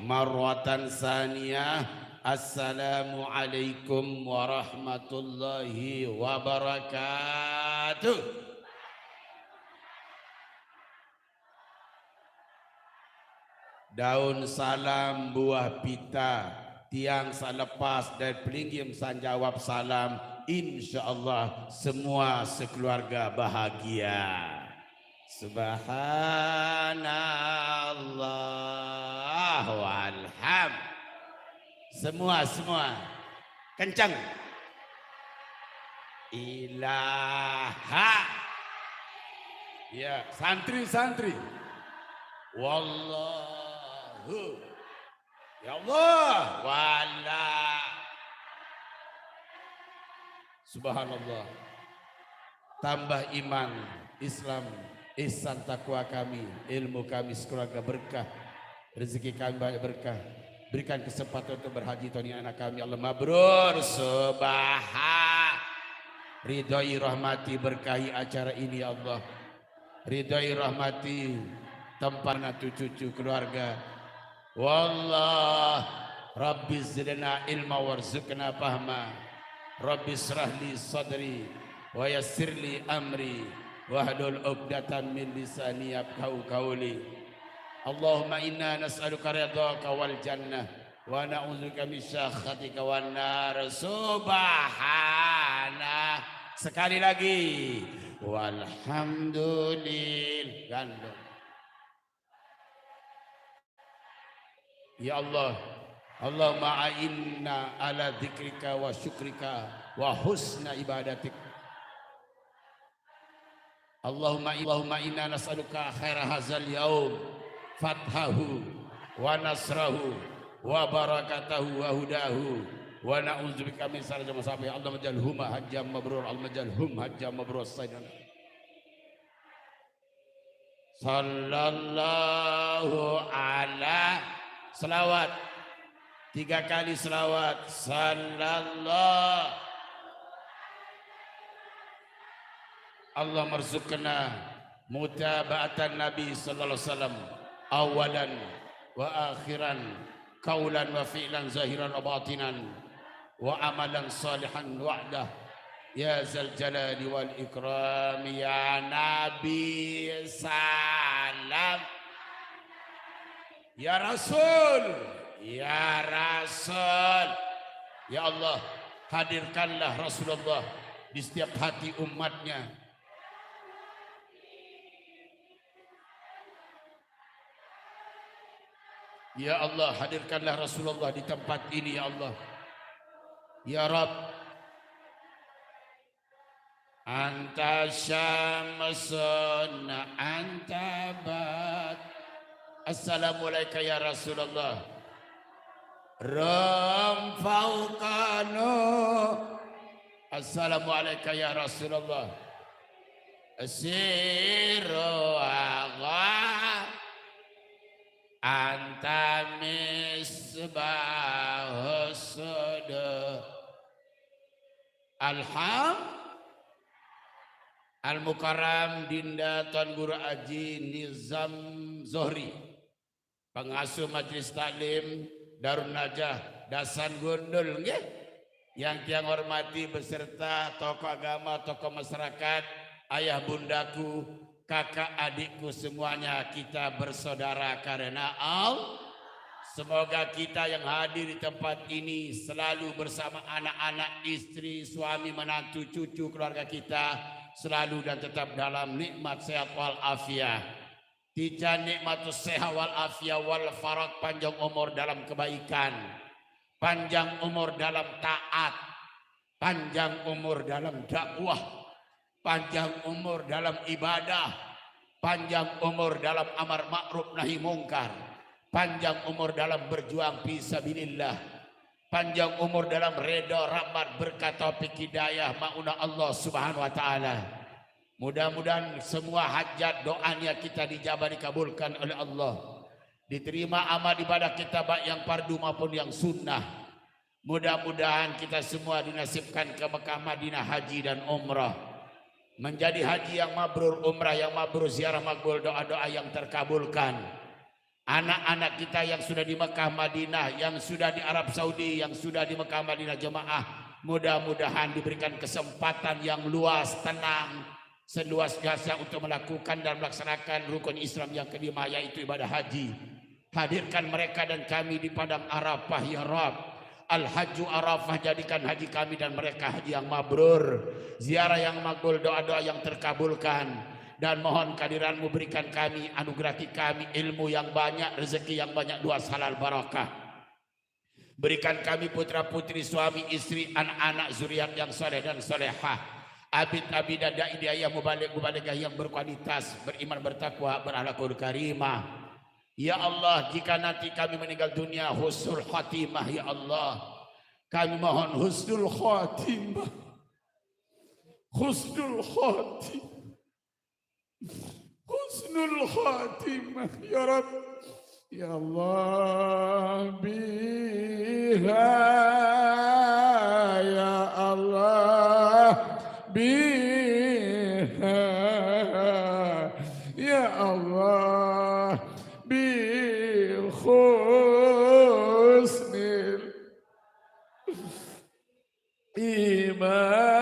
marwatan saniyah. Assalamualaikum warahmatullahi wabarakatuh. Daun salam buah pita, tiang salepas dan pelinggim san jawab salam. InsyaAllah semua sekeluarga bahagia. Subhanallah walham. Semua kencang. Ilaha. Ya, santri. Wallahu. Ya Allah. Wala. Subhanallah. Tambah iman, Islam, ihsan takwa kami, ilmu kami sekeluarga berkah, rezeki kami banyak berkah. Berikan kesempatan untuk berhaji tahun ini anak kami. Allah mabrur. Subhan. Ridhoi rahmati berkahi acara ini ya Allah. Ridhoi rahmati tempat cucu keluarga. Wallah. Rabbi zidna ilma warzuqna fahma. Rabbi srahli sadri wa yassirli amri wahdul 'uqdatam min lisani yafqahu qawli. Allahumma inna nas'aluka ridhaka wal jannah wa na'udzubika min sakhatika wan nar. Subhanallah. Sekali lagi. Walhamdulillah. Gandong. Ya Allah, Allahumma a'inna ala dzikrika wa syukrika wa husna ibadatik. Allahumma inna nas'aluka khaira hadzal yaum, fathahu wa nasrahu wa barakatahu wa hudahu wa na'udzubika min syarri ma sabih. Allahumma jalhum hajjam mabrur. Allahumma jalhum hajjam mabrur. Sallallahu ala selawat 3 kali selawat. Sallallahu. Allah marzuqna mutaba'atan Nabi sallallahu alaihi wasallam awalan wa akhiran, qaulan wa fi'lan, zahiran wa batinan, wa amalan salihan wa'dah. Ya zal jalali wal ikram. Ya Nabi salam. Ya Rasul. Ya Rasul. Ya Allah, hadirkanlah Rasulullah di setiap hati umatnya. Ya Allah, hadirkanlah Rasulullah di tempat ini ya Allah. Ya Rabb, anta syamsun anta bad. Assalamualaikum ya Rasulullah. Ram fauqanu. Assalamualaikum ya Rasulullah. Asiru agha. Anta misbahus sudur. Al-Mukarram Dinda Tuan Guru Haji Nizam Zohri, pengasuh Majelis Taklim Darun Najah Dasan Gundul nggih, yang tiang hormati beserta tokoh agama, tokoh masyarakat, ayah bundaku, kakak adikku semuanya, kita bersaudara karena Allah. Semoga kita yang hadir di tempat ini selalu bersama anak-anak, istri, suami, menantu, cucu, keluarga kita selalu dan tetap dalam nikmat sehat wal afiat. Tijan nikmatus sehat wal afiat wal farak, panjang umur dalam kebaikan, panjang umur dalam taat, panjang umur dalam dakwah, panjang umur dalam ibadah, panjang umur dalam amar ma'ruf nahi mungkar, panjang umur dalam berjuang fisabilillah, panjang umur dalam redha, rahmat, berkat, taufik, hidayah, maunah Allah Subhanahu wa taala. Mudah-mudahan semua hajat doanya kita dijabah, dikabulkan oleh Allah. Diterima amal ibadah kita baik yang fardu maupun yang sunnah. Mudah-mudahan kita semua dinasibkan ke Mekah, Madinah, haji dan umrah. Menjadi haji yang mabrur, umrah yang mabrur, ziarah makbul, doa-doa yang terkabulkan. Anak-anak kita yang sudah di Mekah Madinah, yang sudah di Arab Saudi, yang sudah di Mekah Madinah jemaah, mudah-mudahan diberikan kesempatan yang luas, tenang, seluas-luasnya untuk melakukan dan melaksanakan rukun Islam yang kelima, yaitu ibadah haji. Hadirkan mereka dan kami di padang Arafah ya Rabb. Al-Hajju Arafah, jadikan haji kami dan mereka haji yang mabrur, ziarah yang makbul, doa-doa yang terkabulkan. Dan mohon kehadiranmu, berikan kami, anugerati kami ilmu yang banyak, rezeki yang banyak, luas, halal, barakah. Berikan kami putra putri, suami, istri, anak-anak, zuriat yang soleh dan solehah, abid-abid dan da'i-da'i mubaligh-mubaligah yang berkualitas, beriman, bertakwa, berakhlakul karimah. Ya Allah, jika nanti kami meninggal dunia husnul khatimah, ya Allah, kami mohon husnul khatimah, husnul khatimah, husnul khatimah ya Rabb. Ya Allah, biha ya Allah, biha ya Allah, bil husnil imah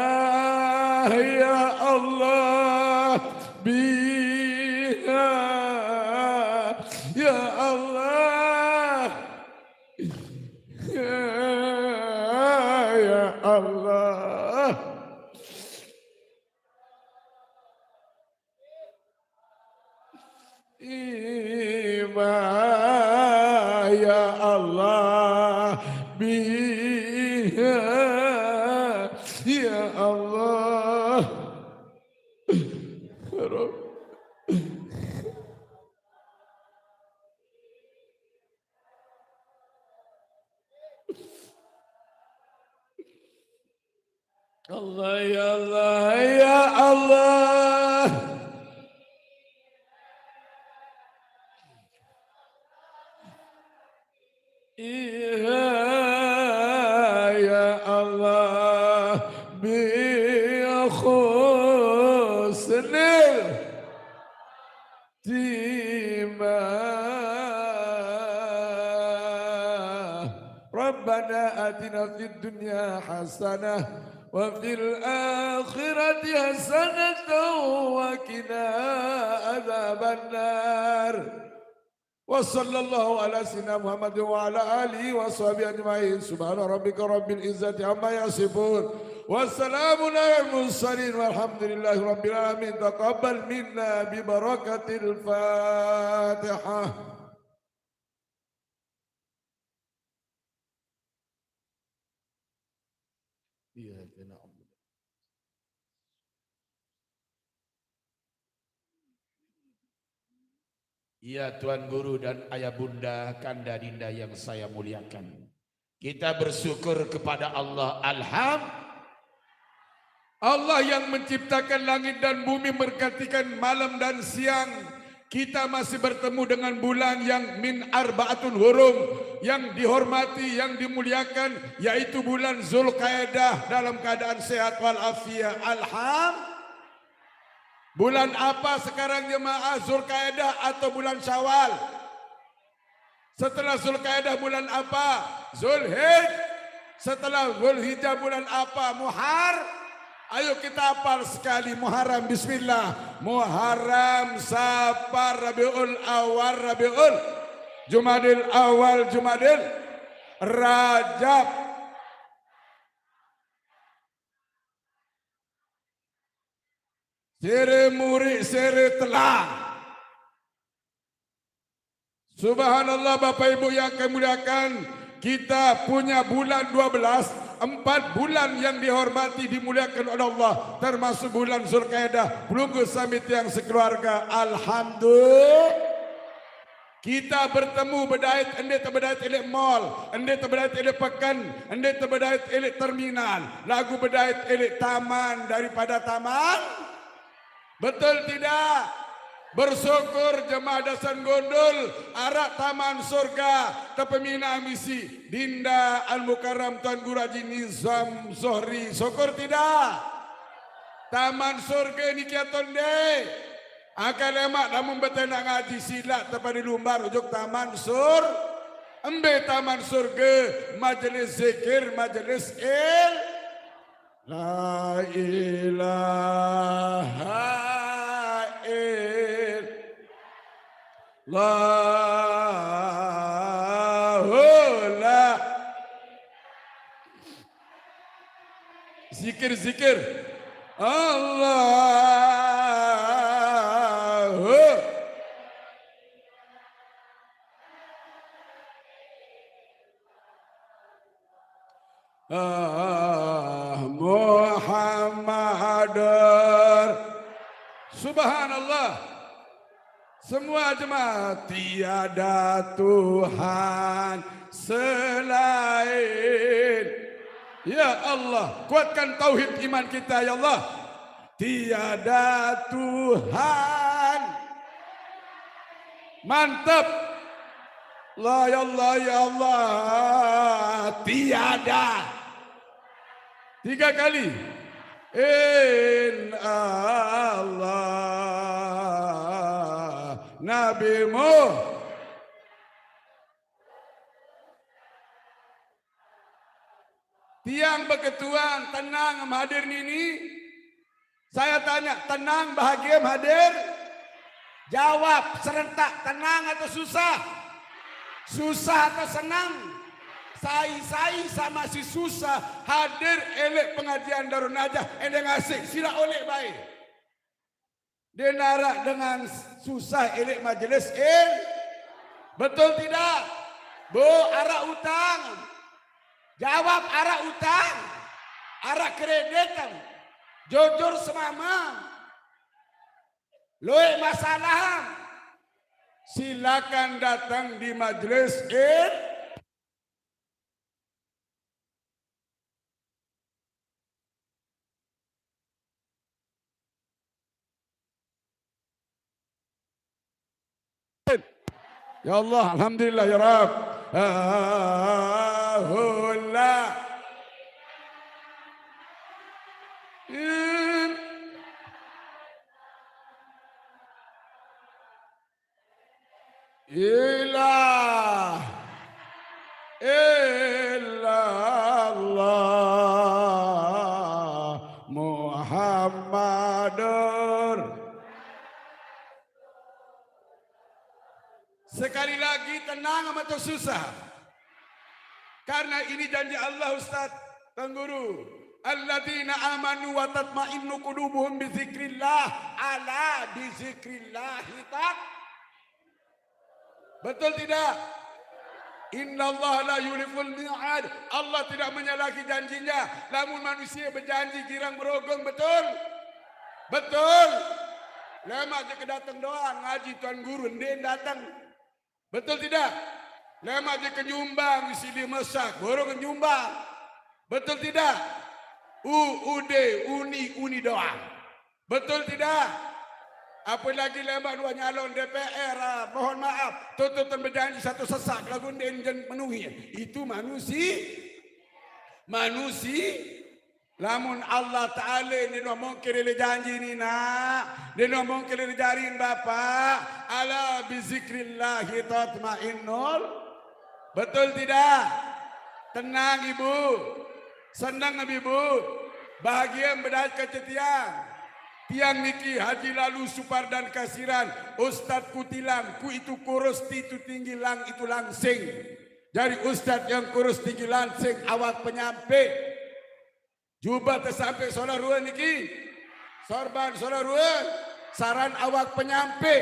ya Allah, biha ya Allah, ya Allah, imah ya Allah, biha ya Allah. Allah ya Allah ya Allah, iya ya Allah, bi khusnil timah. Rabbana atina fid dunya hasanah wa fil akhirati hasanatan wa qina adzabannar. Wa sallallahu ala sayyidina Muhammad wa ala alihi wa sahbihi ajma'in. Subhana rabbika rabbil izzati amma yasifun wa salamun alal mursalin walhamdulillahi rabbil alamin. Taqabbal minna bi barakatil Fatihah. Ya Tuan Guru dan Ayah Bunda, Kanda Dinda yang saya muliakan, kita bersyukur kepada Allah. Allah yang menciptakan langit dan bumi, memberkatikan malam dan siang. Kita masih bertemu dengan bulan yang min arba'atun hurum, yang dihormati, yang dimuliakan, yaitu bulan Zulqa'dah, dalam keadaan sehat walafiat. Bulan apa sekarang jemaah? Zulqa'dah atau bulan Syawal? Setelah Zulqa'dah bulan apa? Zulhijjah. Setelah Zulhijjah bulan apa? Ayo kita hafal sekali. Muharram, bismillah. Muharram, Safar, Rabiul Awal, Rabiul, Jumadil Awal, Jumadil, Rajab. Sere murid, sere telah. Subhanallah Bapak Ibu yang kami muliakan, kita punya bulan 12, 4 bulan yang dihormati, dimuliakan oleh Allah, termasuk bulan Zulqa'dah. Pelunggu samit yang sekeluarga, alhamdulillah. Kita bertemu berdait, ende terberdait elik mall, ende terberdait elik pekan, ende terberdait elik terminal, lagu berdait elik taman daripada taman. Betul tidak? Bersyukur jemaah Dasan Gondol, arah taman surga, kepemina misi Dinda Al-Mukarram Tuan Guru Haji Nizam Zohri. Syukur tidak? Taman surga ini kiaton deh. Akan lemak namun betul nak ngaji silat tepada lumbar ujuk taman sur. Embe taman surga, majlis zikir, majlis La ilaha illallah. Zikir Allahu Muhammadur Subhanallah. Semua jemaah, tiada Tuhan selain. Ya Allah, kuatkan tauhid iman kita ya Allah. Tiada Tuhan. Mantap. La ya Allah ya Allah. Tiada. 3 kali. In Allah Nabimu. Tiang berketuan tenang hadir ini. Saya tanya, tenang bahagia hadir? Jawab serentak, tenang atau susah? Susah atau senang? Sai sama si susah hadir elek pengajian Darun Najah endeng asik sila oleh baik. Dia narak dengan susah elek majelis betul tidak? Bu, arak utang. Jawab arak utang. Arak kredit. Jujur semama. Loe masalah. Silakan datang di majelis Ya Allah, alhamdulillah ya Rabb. Alhamdulillah. Ilah illallah Muhammadur. Sekali lagi tenang atau susah? Karena ini janji Allah Ustaz dan Guru. Alladzina amanu wa tatma'innu qulubuhum bi dzikrillah. Ala bi dzikrillah hitab. Betul tidak? Innallaha la yuliful mi'ad. Allah tidak menyalahi janjinya. Namun manusia berjanji girang berogong, betul? Betul. Lama aja kedatang doang ngaji tuan guru ndek datang. Betul tidak? Lama aja kenyumbang isi di mesak, borong kenyumbang. Betul tidak? UUD, uni doang. Betul tidak? Apalagi lama dua nyalon DPR, mohon maaf, tutupan berjanji satu sesak lagu dan menuhi. Itu manusia. Lamun Allah Ta'ala ini ngomong kiri janji ni nak. Dia ngomong kiri jarin Bapak. Ala bizikrillahi tatma'innul. Betul tidak? Tenang Ibu. Senang Ibu. Bahagia berdat kecetian. Tiang niki Haji Lalu Supar dan Kasiran. Ustadz Kutilang. Ku itu kurus itu tinggi lang itu langsing. Dari Ustadz yang kurus tinggi langsing. Awak penyampai. Jubah tersampai solar ruan niki. Sorban solar ruan. Saran awak penyampai.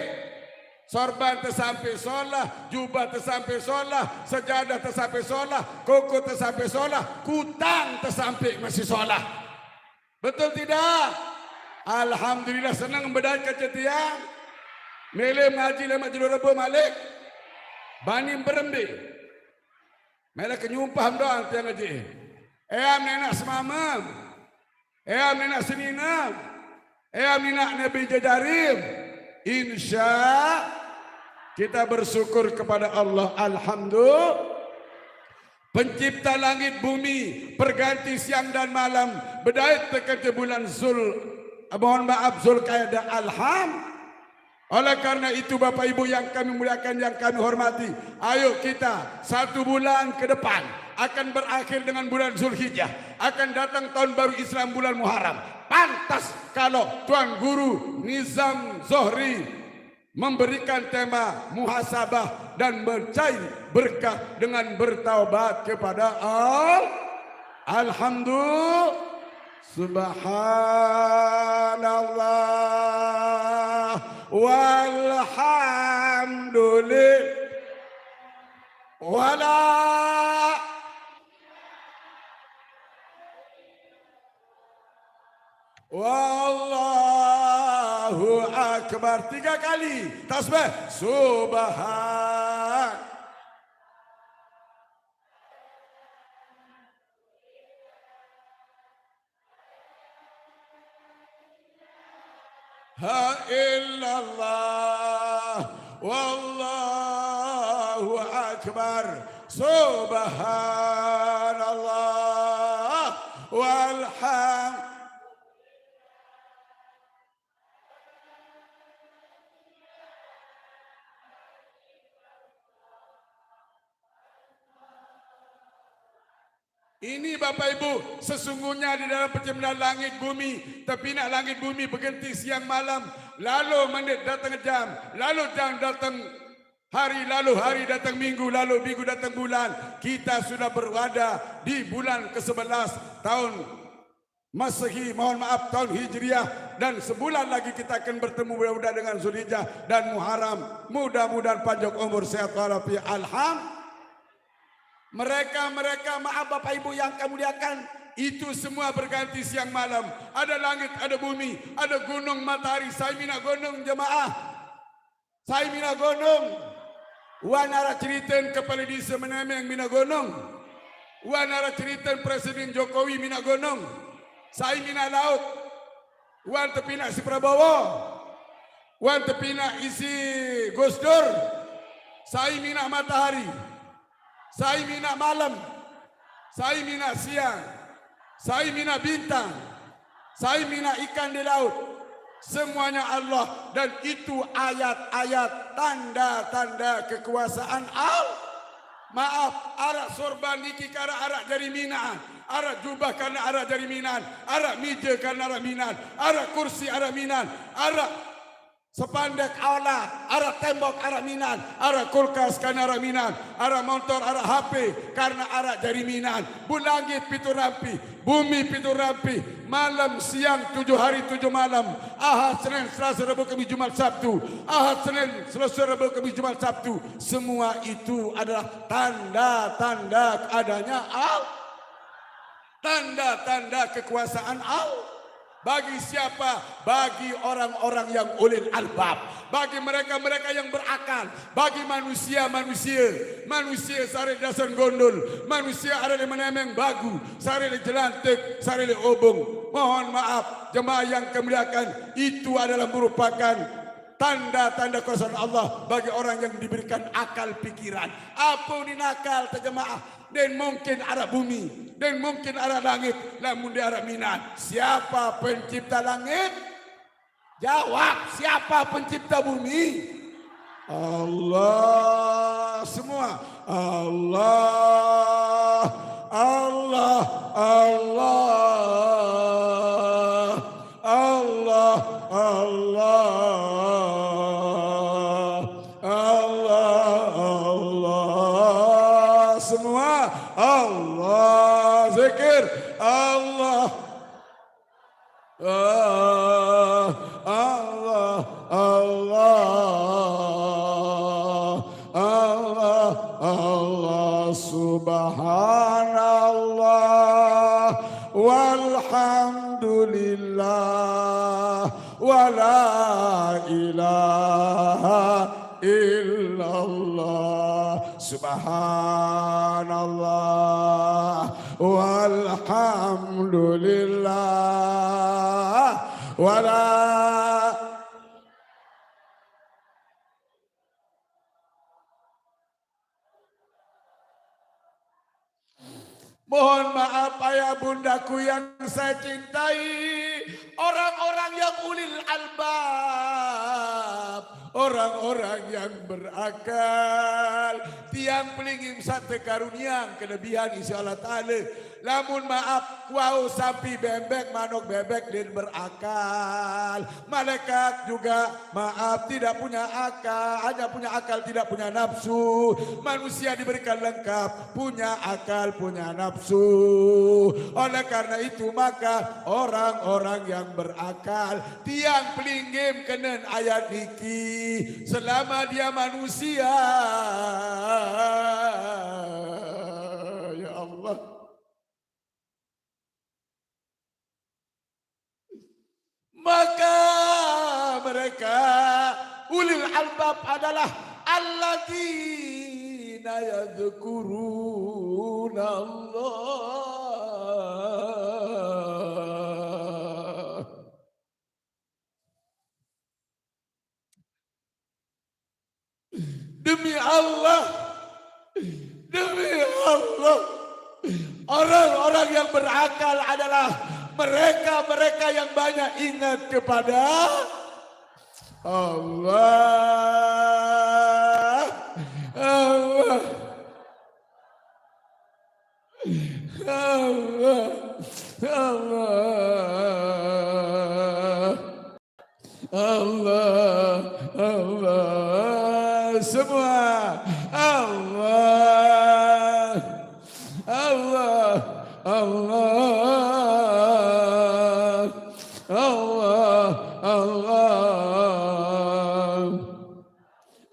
Sorban tersampai solah. Jubah tersampai solah. Sejadah tersampai solah. Koko tersampai solah. Kutang tersampai masih solah. Betul tidak? Alhamdulillah senang berdan kecetian. Mele ngaji lemak judul rebo malik. Banim berembi. Mele kenyumpah doang tiang ngaji. Eyam nenak semamam. Eyam nenak seninam. Eyam nenak Nabi Jajarim. Insya kita bersyukur kepada Allah. Alhamdulillah. Pencipta langit bumi. Perganti siang dan malam. Berdaya tekan bulan Zul. Mohon maaf Zulkaidah. Oleh karena itu Bapak Ibu yang kami muliakan, yang kami hormati, ayo kita 1 bulan ke depan akan berakhir dengan bulan Zulhijjah, akan datang tahun baru Islam bulan Muharram. Pantas kalau Tuan Guru Nizam Zohri memberikan tema muhasabah dan mencari berkah dengan bertaubat kepada Alhamdulillah. Subhanallah walhamdulillah wala wallahu akbar. 3 kali tasbih subhan. Ha illallah wallahu akbar subhanallah walhamdulillah. Ini Bapak Ibu, sesungguhnya di dalam penciptaan langit bumi, tepinak langit bumi berganti siang malam, lalu menit datang jam, lalu jam datang hari, lalu hari datang minggu, lalu minggu datang bulan. Kita sudah berada di bulan ke-11 tahun Masehi, mohon maaf tahun Hijriah, dan sebulan lagi kita akan bertemu mudah-mudahan dengan Zulhijjah dan Muharram. Mudah-mudahan panjang umur, sehat walafiat. Alhamdulillah. Mereka maaf Bapak Ibu yang kami muliakan, itu semua berganti siang malam. Ada langit, ada bumi, ada gunung, matahari. Saya mina gunung jemaah. Saya mina gunung. Wanara ceritain kepala desa Menemeng mina gunung. Wanara ceritain Presiden Jokowi mina gunung. Saya mina laut. Wan tepina si Prabowo. Wan tepina isi Gus Dur. Saya mina matahari. Saya mina malam, saya mina siang, saya mina bintang, saya mina ikan di laut. Semuanya Allah, dan itu ayat-ayat tanda-tanda kekuasaan Allah. Maaf, arak sorban niki karena arak dari minaan, arak jubah karena arak dari minaan, arak meja karena arak minaan, arak kursi arak minaan, arak sepandek aula, arah tembok arah Minan, arah kulkas karena arah Minan, arah motor arah HP karena arah dari Minan. Bulangit pitu rampi, bumi pitu rampi, malam siang 7 hari 7 malam, Ahad Senin Selasa Rabu Kamis Jumat Sabtu, Ahad Senin Selasa Rabu Kamis Jumat Sabtu. Semua itu adalah tanda-tanda adanya Allah, tanda-tanda kekuasaan Allah. Bagi siapa? Bagi orang-orang yang ulil albab, bagi mereka-mereka yang berakal, bagi manusia sare dasan gondol, manusia ada di Menemeng bagu, sare di jelantik, sare di obong. Mohon maaf jemaah yang kemuliakan, itu adalah merupakan tanda-tanda kuasa Allah bagi orang yang diberikan akal pikiran. Apa ini nakal jemaah? Dan mungkin arah bumi, dan mungkin arah langit, namun di arah Minan. Siapa pencipta langit? Jawab, siapa pencipta bumi? Allah. Semua Allah, Allah, Allah, Allah, Allah, semua Allah, zikir Allah, Allah, Allah, Allah, subhanallah walhamdulillah wala ilaha illallah. Subhanallah walhamdulillah wala. Mohon maaf ayah bundaku yang saya cintai, orang-orang yang ulil albab, orang-orang yang berakal. Tiang pelingim satu karuniang kelebihan insya-Allah taala. Lamun maaf kuau sapi bebek manuk bebek din berakal. Malaikat juga maaf tidak punya akal, hanya punya akal tidak punya nafsu. Manusia diberikan lengkap, punya akal, punya nafsu. Oleh karena itu maka orang-orang yang berakal tiang pelinggim kenen ayat niki selama dia manusia. Ya Allah. Maka mereka ulil albab adalah alladzina yadhkuruna Allah. Demi Allah, demi Allah, orang-orang yang berakal adalah mereka-mereka yang banyak ingat kepada Allah. Allah. Allah. Allah. Allah. Semua Allah. Allah. Allah. Allah. Allah.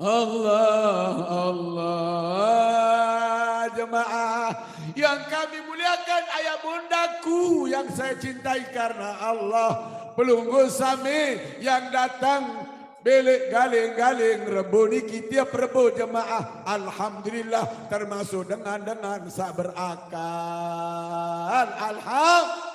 Allah. Allah. Jemaah yang kami muliakan, ayah bundaku yang saya cintai karena Allah, pelunggu sami yang datang belik galing-galing rebo niki tiap rebo jemaah, alhamdulillah termasuk dengan sak berakal. Alhamdulillah.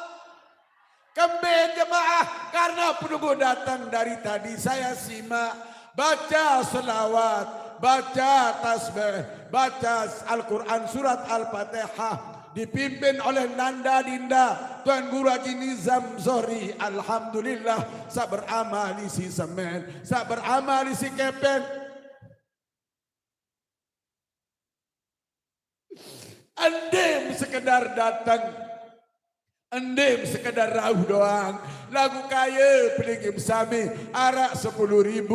Kembali jemaah, karena penunggu datang dari tadi saya simak baca selawat, baca tasbih, baca Al-Quran surat Al-Fatihah dipimpin oleh Nanda Dinda Tuan Guru Haji Nizam Zohri. Alhamdulillah sak beramal isi semen, sak beramal isi kepen. Andem sekedar datang, endem sekedar rauh doang. Lagu kaya pelingim sami, arak 10.000,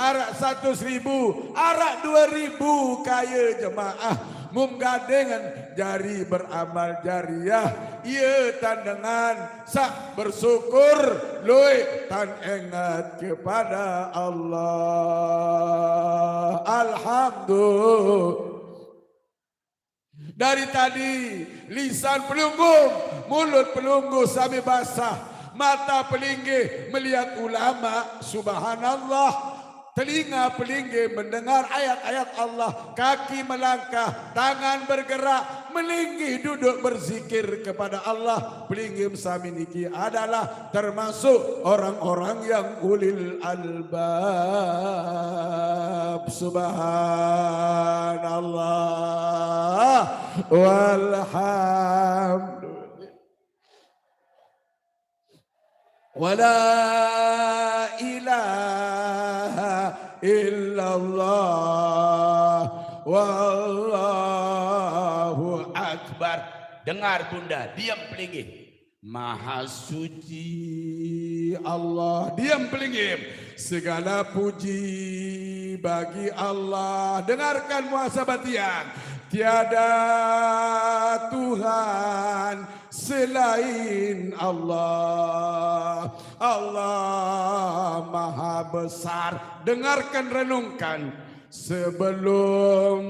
arak 100.000, arak 2.000 kaya jemaah. Munggadengan jari beramal jariah, ia tandangan sak bersyukur luik tan ingat kepada Allah. Alhamdulillah. Dari tadi lisan pelunggung, mulut pelunggu sampai basah, mata pelinggih melihat ulama, subhanallah, telinga pelinggih mendengar ayat-ayat Allah, kaki melangkah, tangan bergerak, melinggih duduk berzikir kepada Allah. Pelinggih sami niki adalah termasuk orang-orang yang ulil albab. Subhanallah walhamdulillah wala ilaha illallah wallahu akbar. Dengar bunda, diam pelinggih. Maha suci Allah, diam pelinggih. Segala puji bagi Allah. Dengarkan muhasabah tiang. Tiada Tuhan selain Allah. Allah Maha Besar. Dengarkan, renungkan. Sebelum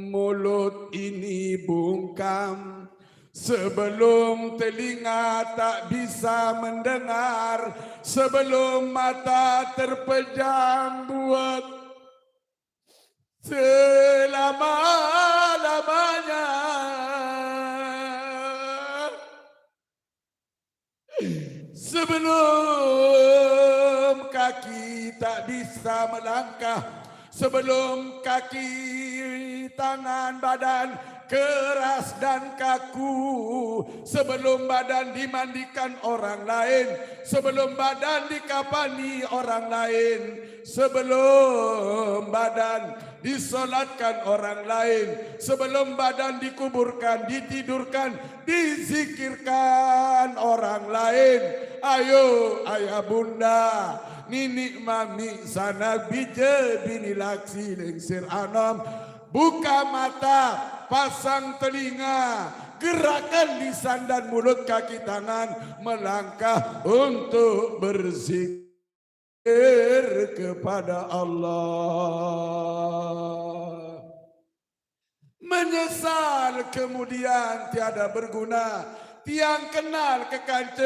mulut ini bungkam, sebelum telinga tak bisa mendengar, sebelum mata terpejam buat selama-lamanya, sebelum kaki tak bisa melangkah, sebelum kaki, tangan, badan keras dan kaku, sebelum badan dimandikan orang lain, sebelum badan dikafani orang lain, sebelum badan disolatkan orang lain, sebelum badan dikuburkan, ditidurkan, dizikirkan orang lain. Ayo ayah bunda, ninik mami sana bija bini laksi lengsir anam, buka mata, pasang telinga, gerakan lisan dan mulut, kaki tangan, melangkah untuk berzikir kepada Allah. Menyesal kemudian tiada berguna. Tiang kenal kekanca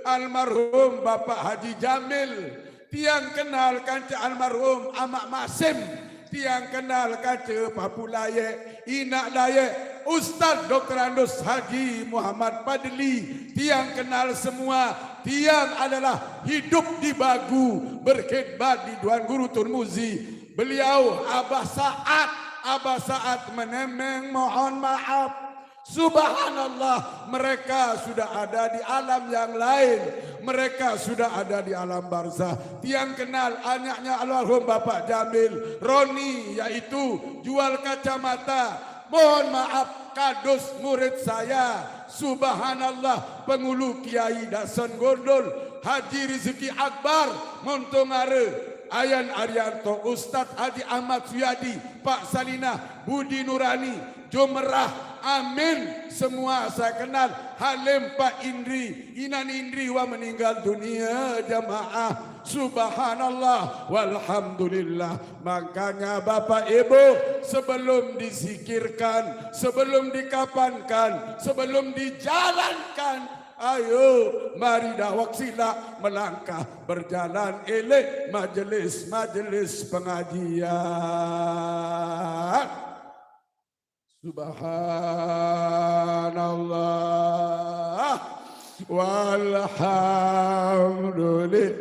almarhum Bapak Haji Jamil, tiang kenal kanca almarhum Amak Masim, tiang kenal kanca Papu Layak, Inak Layak, Ustaz Dr. Andus Haji Muhammad Padli, tiang kenal semua. Tiang adalah hidup di Bagu, berkhidmat di Tuan Guru Tun Muzi. Beliau Abah Saat menemeng, mohon maaf. Subhanallah, mereka sudah ada di alam yang lain, mereka sudah ada di alam barzah. Tiang kenal anaknya almarhum Bapak Jamil, Roni, yaitu jual kacamata. Mohon maaf, kadus murid saya. Subhanallah, pengulu Kiai Dason Gondol, Haji Rizki Akbar Montongare, Ayan Arianto, Ustadz Haji Ahmad Suyadi, Pak Salinah, Budi Nurani, Jomerah, amin, semua saya kenal. Halim Pak Indri, Inan Indri wa meninggal dunia jamaah. Subhanallah walhamdulillah. Makanya Bapak Ibu, sebelum disikirkan, sebelum dikapankan, sebelum dijalankan, ayo mari dawak sila melangkah berjalan elek majelis-majelis pengajian. Subhanallah walhamdulillah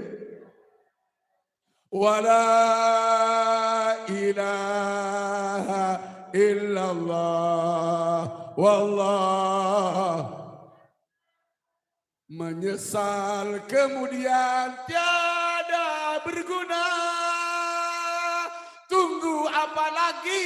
wala ilaha illallah wallah. Menyesal kemudian tiada berguna. Tunggu apa lagi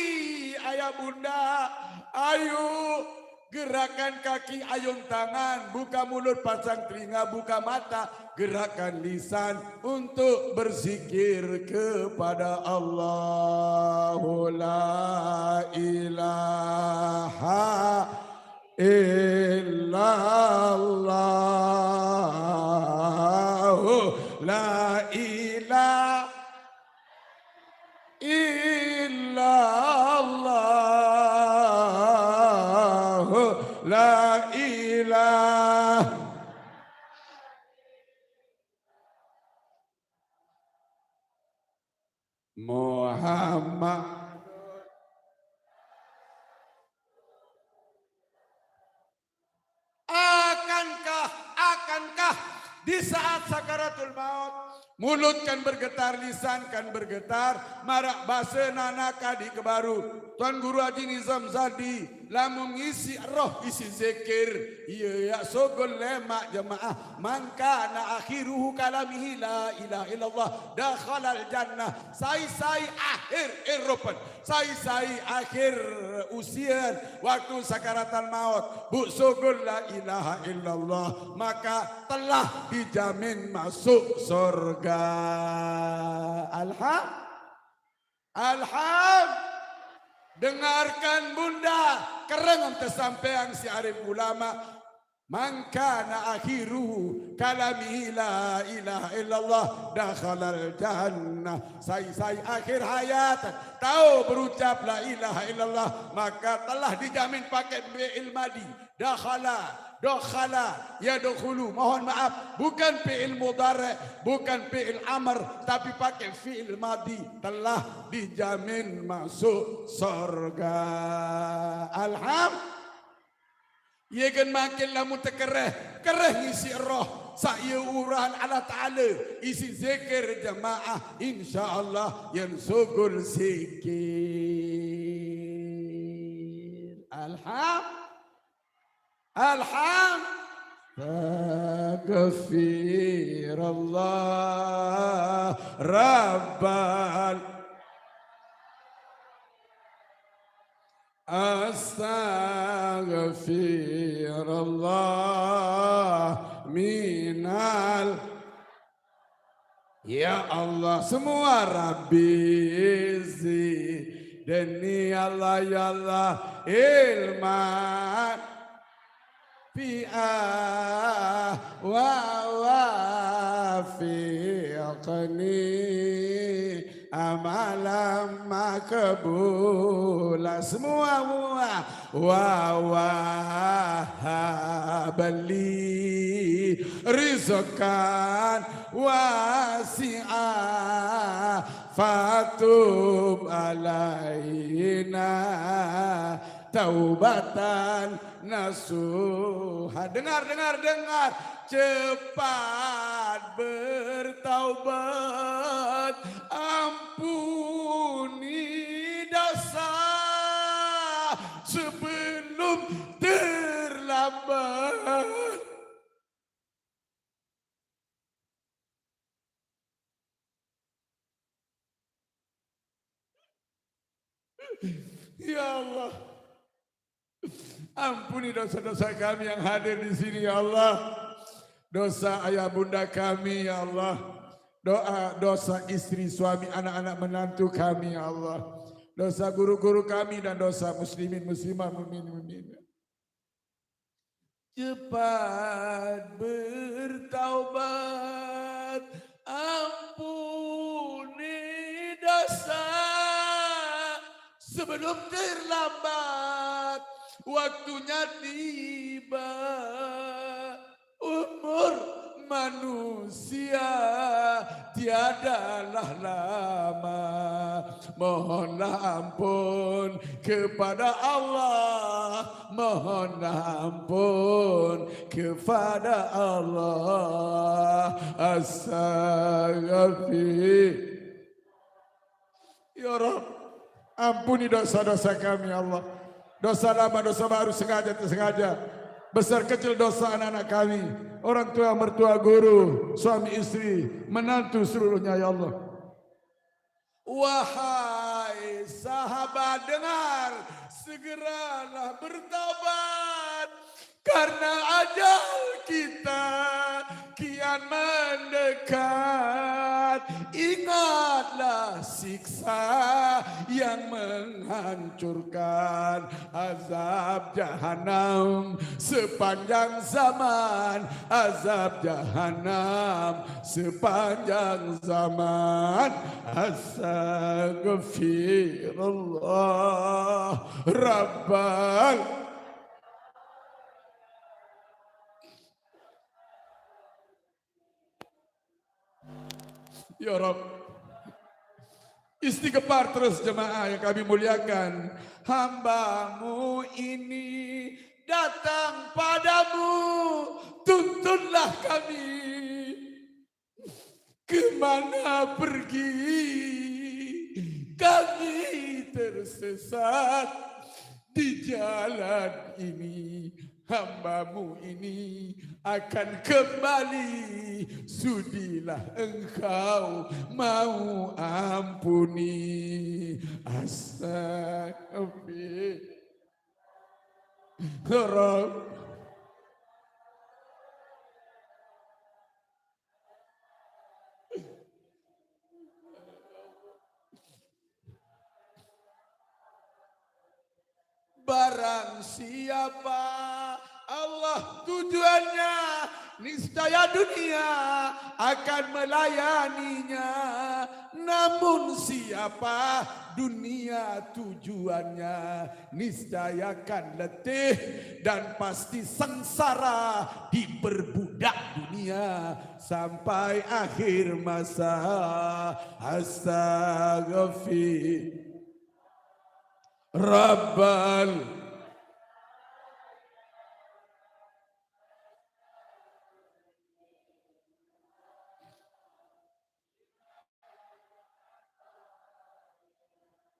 ayah bunda? Ayo gerakan kaki, ayun tangan, buka mulut, pasang telinga, buka mata, gerakan lisan untuk berzikir kepada Allah. La ilaha illallah, la ilaha illallah, la ilaha. Muhammad. Akankah di saat sakaratul maut mulut kan bergetar, lisan kan bergetar, marak bahasa nanaka di kebaru. Tuan Guru Haji Nizam Zadi lamun ngisi roh, isi zikir, iya ya sogol lemak jemaah, mangka na akhiruhu kalamihi la ilaha illallah dakhalal jannah. Sai akhir eropan, sai akhir usian waktu sakaratul maut, bu sogol la ilaha illallah, maka telah dijamin masuk surga. Alhamdulillah. Dengarkan bunda, kereng tersampaian si arif ulama. Mangkana akhiruhu kalamihi la ilaha illallah dakhalal jannah. Sai akhir hayat tahu berucap la ilaha illallah, maka telah dijamin pakai fi'il madi. Dakhala yadkhulu, mohon maaf, bukan fi'il mudhari', bukan fi'il amr, tapi pakai fi'il madi, telah dijamin masuk surga. Alhamdulillah. Ia kan makin lamun terkereh ngisi roh. saya uran Allah Ta'ala isi zikir jamaah insyaAllah yang sugul zikir. Astaghfirullah Rabbal Astaghfirullah minal. Ya Allah semua Rabbi zidni Allah ya Allah ilman fi'ah wa wafiqni amalam makbula semua wa wahabali rizqan wasi'ah fatub alaina taubatan nasuha. Dengar cepat bertaubat ampuni dosa sebelum terlambat. Ya Allah, ampuni dosa-dosa kami yang hadir di sini ya Allah. Dosa ayah bunda kami ya Allah. Dosa istri, suami, anak-anak menantu kami ya Allah. Dosa guru-guru kami dan dosa muslimin, muslimah, mukminin. Cepat bertaubat, ampuni dosa sebelum terlambat. Waktunya tiba, umur manusia tiadalah lama. Mohonlah ampun kepada Allah, mohonlah ampun kepada Allah. Astaghfir. Ya Rabb, ampuni dosa-dosa kami ya Allah. Dosa lama, dosa baru, sengaja, tak sengaja. Besar kecil dosa anak-anak kami. Orang tua, mertua, guru, suami, istri, menantu seluruhnya ya Allah. Wahai sahabat dengar, segeralah bertobat. Karena ajal kita kian mendekat. Ingatlah siksa yang menghancurkan, azab jahanam sepanjang zaman, azab jahanam sepanjang zaman. Astaghfirullah Rabbal. Ya Rabb, istighfar terus jemaah yang kami muliakan. Hamba-Mu ini datang padamu, tuntunlah kami. Kemana pergi kami tersesat di jalan ini. Hamba-Mu ini akan kembali, sudilah Engkau mau ampuni. Astagfirullah. Barang siapa Allah tujuannya, niscaya dunia akan melayaninya. Namun siapa dunia tujuannya, niscaya akan letih dan pasti sengsara diperbudak dunia sampai akhir masa. Astaghfirullah Rabbal.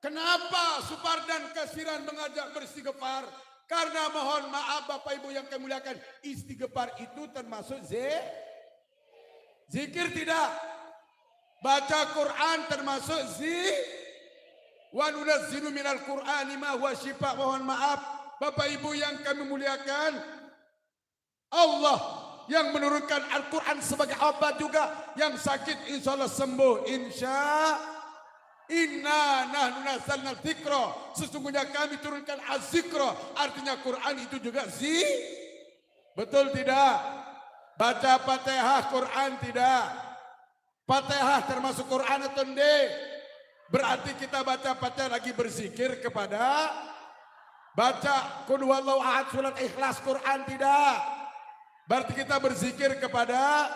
Kenapa Supardan Kasiran mengajak beristighfar? Karena mohon maaf Bapak Ibu yang kami muliakan, istighfar itu termasuk zikir tidak? Baca Quran termasuk wa nunazzilu minal Qur'ani ma huwa syifa. Mohon maaf Bapak Ibu yang kami muliakan, Allah yang menurunkan Al-Quran sebagai obat juga. Yang sakit insya Allah sembuh. Inna nahnu nazzalna dzikra, sesungguhnya kami turunkan az-zikra, artinya Quran itu juga betul tidak? Baca Fatihah Quran tidak? Fatihah termasuk Quran atau tidak? Berarti kita baca Fatihah lagi berzikir kepada, baca qul huwallahu ahad surat Ikhlas Quran tidak? Berarti kita berzikir kepada,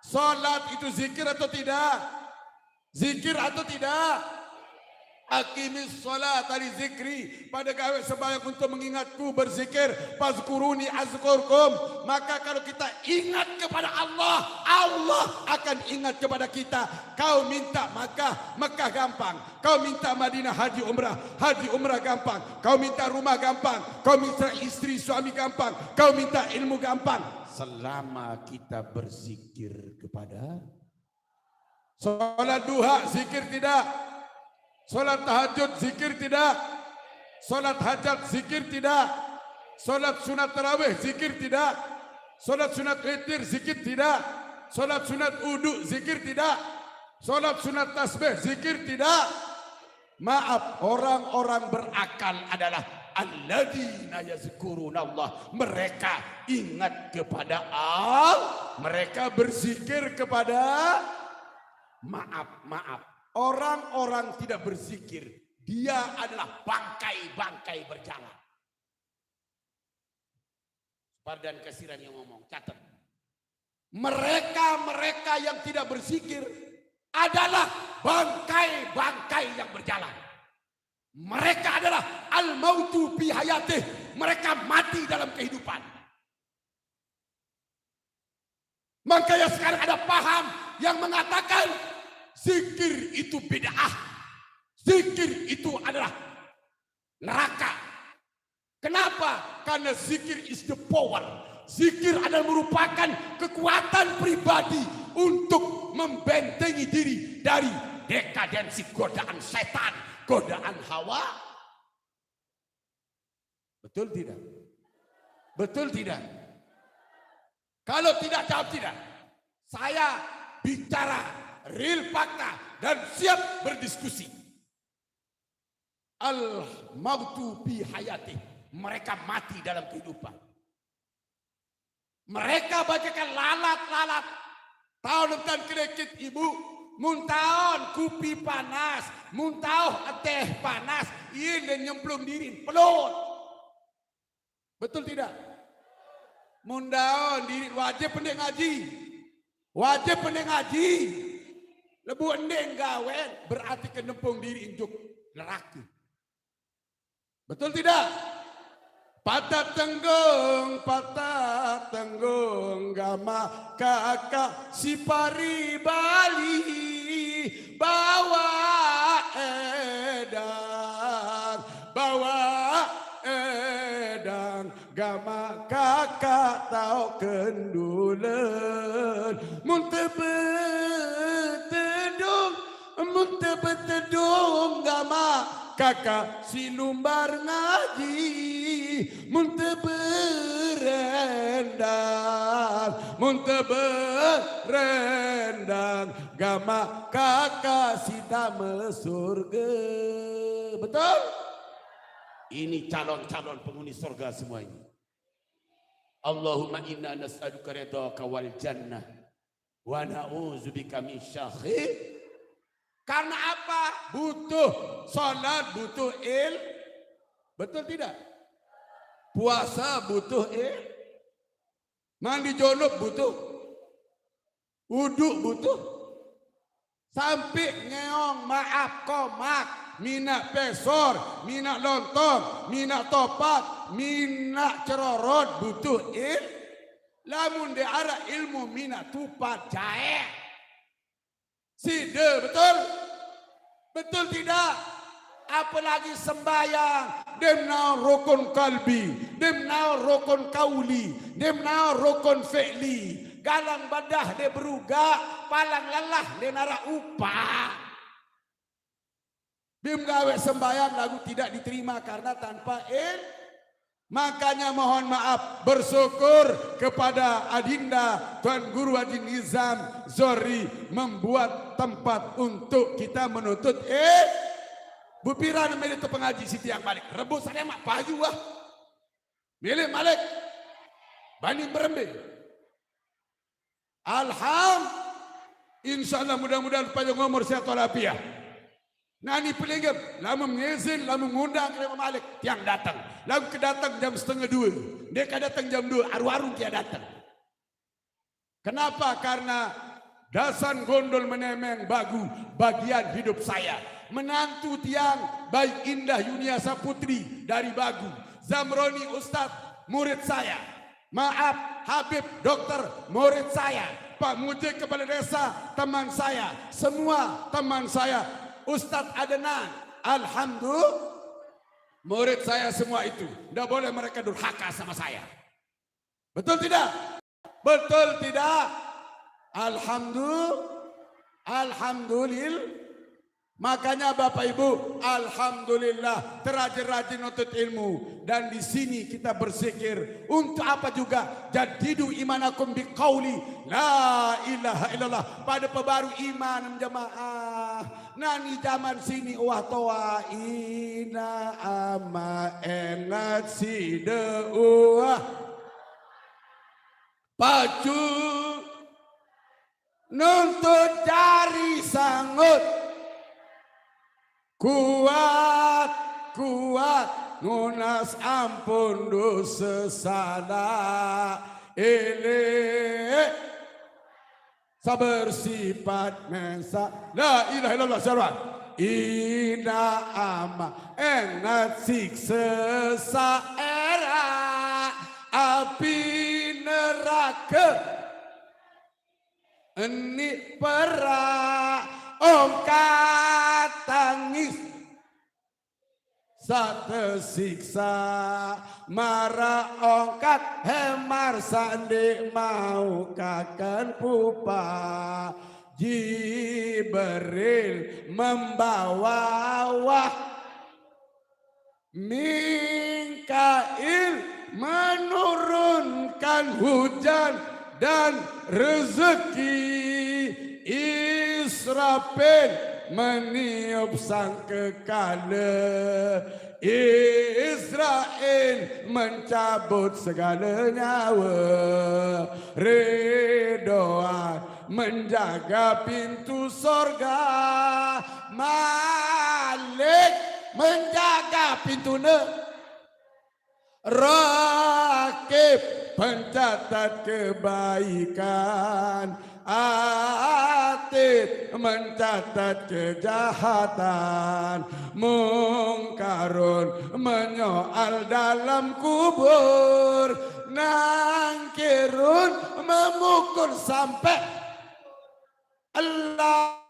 salat itu zikir atau tidak? Zikir atau tidak? Aqimis sholat li zikri, pada gawe sembahyang untuk mengingatku, berzikir. Fazkuruni azkurkum. Maka kalau kita ingat kepada Allah, Allah akan ingat kepada kita. Kau minta Makkah gampang. Kau minta Madinah haji umrah gampang. Kau minta rumah gampang. Kau minta istri suami gampang. Kau minta ilmu gampang, selama kita berzikir kepada. Salat duha zikir tidak? Salat tahajud zikir tidak? Salat hajat zikir tidak? Salat sunat tarawih zikir tidak? Salat sunat witir zikir tidak? Salat sunat wudu zikir tidak? Salat sunat tasbih zikir tidak? Maaf, orang-orang berakal adalah alladzina yazkurunallah. Mereka ingat kepada Allah, mereka berzikir kepada. Maaf, orang-orang tidak berzikir, dia adalah bangkai-bangkai berjalan. Supardan Kasiran yang ngomong, catat. Mereka yang tidak berzikir adalah bangkai-bangkai yang berjalan. Mereka adalah al-mautu fi hayatih, mereka mati dalam kehidupan. Makanya sekarang ada paham yang mengatakan zikir itu bid'ah, zikir itu adalah neraka. Kenapa? Karena zikir is the power. Zikir adalah merupakan kekuatan pribadi untuk membentengi diri dari dekadensi godaan setan, godaan hawa. Betul tidak? Betul tidak? Kalau tidak, jawab tidak. Saya bicara real fakta dan siap berdiskusi. Al-mautu fi hayati, mereka mati dalam kehidupan. Mereka bacakan lalat-lalat. Tahu tentang kedekit ibu, muntaon kupi panas, muntauh teh panas, ini nyemplung diri, pelot. Betul tidak? Mundaon diri wajib pendek ngaji. Wajib pendek ngaji. Lebu endeng gawen berarti kenempung diri injuk neraka. Betul tidak? Patah tenggung gama kakak si pari Bali bawa edang gama kakak tau kendulen muntebetedung gama kakak si lumbar ngaji munteberendang gama kakak si dame surga. Betul? Ini calon-calon penghuni surga semua ini. Allahumma inna nas'aluka ridhaka wal jannah wa na'udzubika min syakhi. Karena apa? Butuh salat, butuh betul tidak? Puasa butuh mandi junub butuh, wudu butuh, sampai ngeong maaf komak, minak pesor, minak lontong, minak topat, minak cerorot butuh lamun de ara ilmu minak tupat jahe. Side, betul? Betul tidak? apalagi sembahyang. Demnau rukun kalbi, demnau rukun kauli, demnau rukun fi'li. Galang badah dia beruga, palang lelah dia nara upah. Bim gawe sembahyang lagu tidak diterima karena tanpa Makanya mohon maaf, bersyukur kepada Adinda Tuan Guru Haji Nizam Zohri membuat tempat untuk kita menuntut Bupiran milih tu pengaji Siti yang balik. Rebus saya mak paju ah. Milih Malik. Bani berembe. Insyaallah mudah-mudahan panjang umur sehat walafiat. Nani pelingam, lamu mengizin, lamu mengundang ke Malik, tiang datang. Lalu kedatang jam 1:30. Dia datang jam 2, aru-aru dia datang. Kenapa? Karena dasan gondol menemeng bagu bagian hidup saya. Menantu tiang baik Indah Yuniasa Putri dari Bagu. Zamroni Ustadz murid saya. Maaf Habib Dokter murid saya. Pak Mujib Kepala Desa teman saya. Semua teman saya. Ustadz Adnan, alhamdulillah, murid saya semua itu. Tidak boleh mereka durhaka sama saya. Betul tidak? Betul tidak? Alhamdulillah. Makanya Bapak Ibu, alhamdulillah terajin-rajin nuntut ilmu dan di sini kita berzikir untuk apa juga? Jadidu imanakum biqauli la ilaha illallah. Pada pebaru iman jemaah. Nani zaman sini wah toa ina ama enat si deuah. Pacu nuntut jari sangut. Kuat nunas ampun dosa salah sabersifat mensa la ilaha illallah syarwan ina ama enat siksa saera api neraka ini perak ongkat tangis satu siksa marah ongkat hemar sandi mau kakan pupa Jibril membawa wah Mikail menurunkan hujan dan rezeki Israfil meniup sangkakala Israel mencabut segala nyawa Ridwan menjaga pintu sorga Malik menjaga pintu Rakib pencatat kebaikan Atid mencatat kejahatan Mungkarun menyoal dalam kubur Nangkirun memukul sampai Allah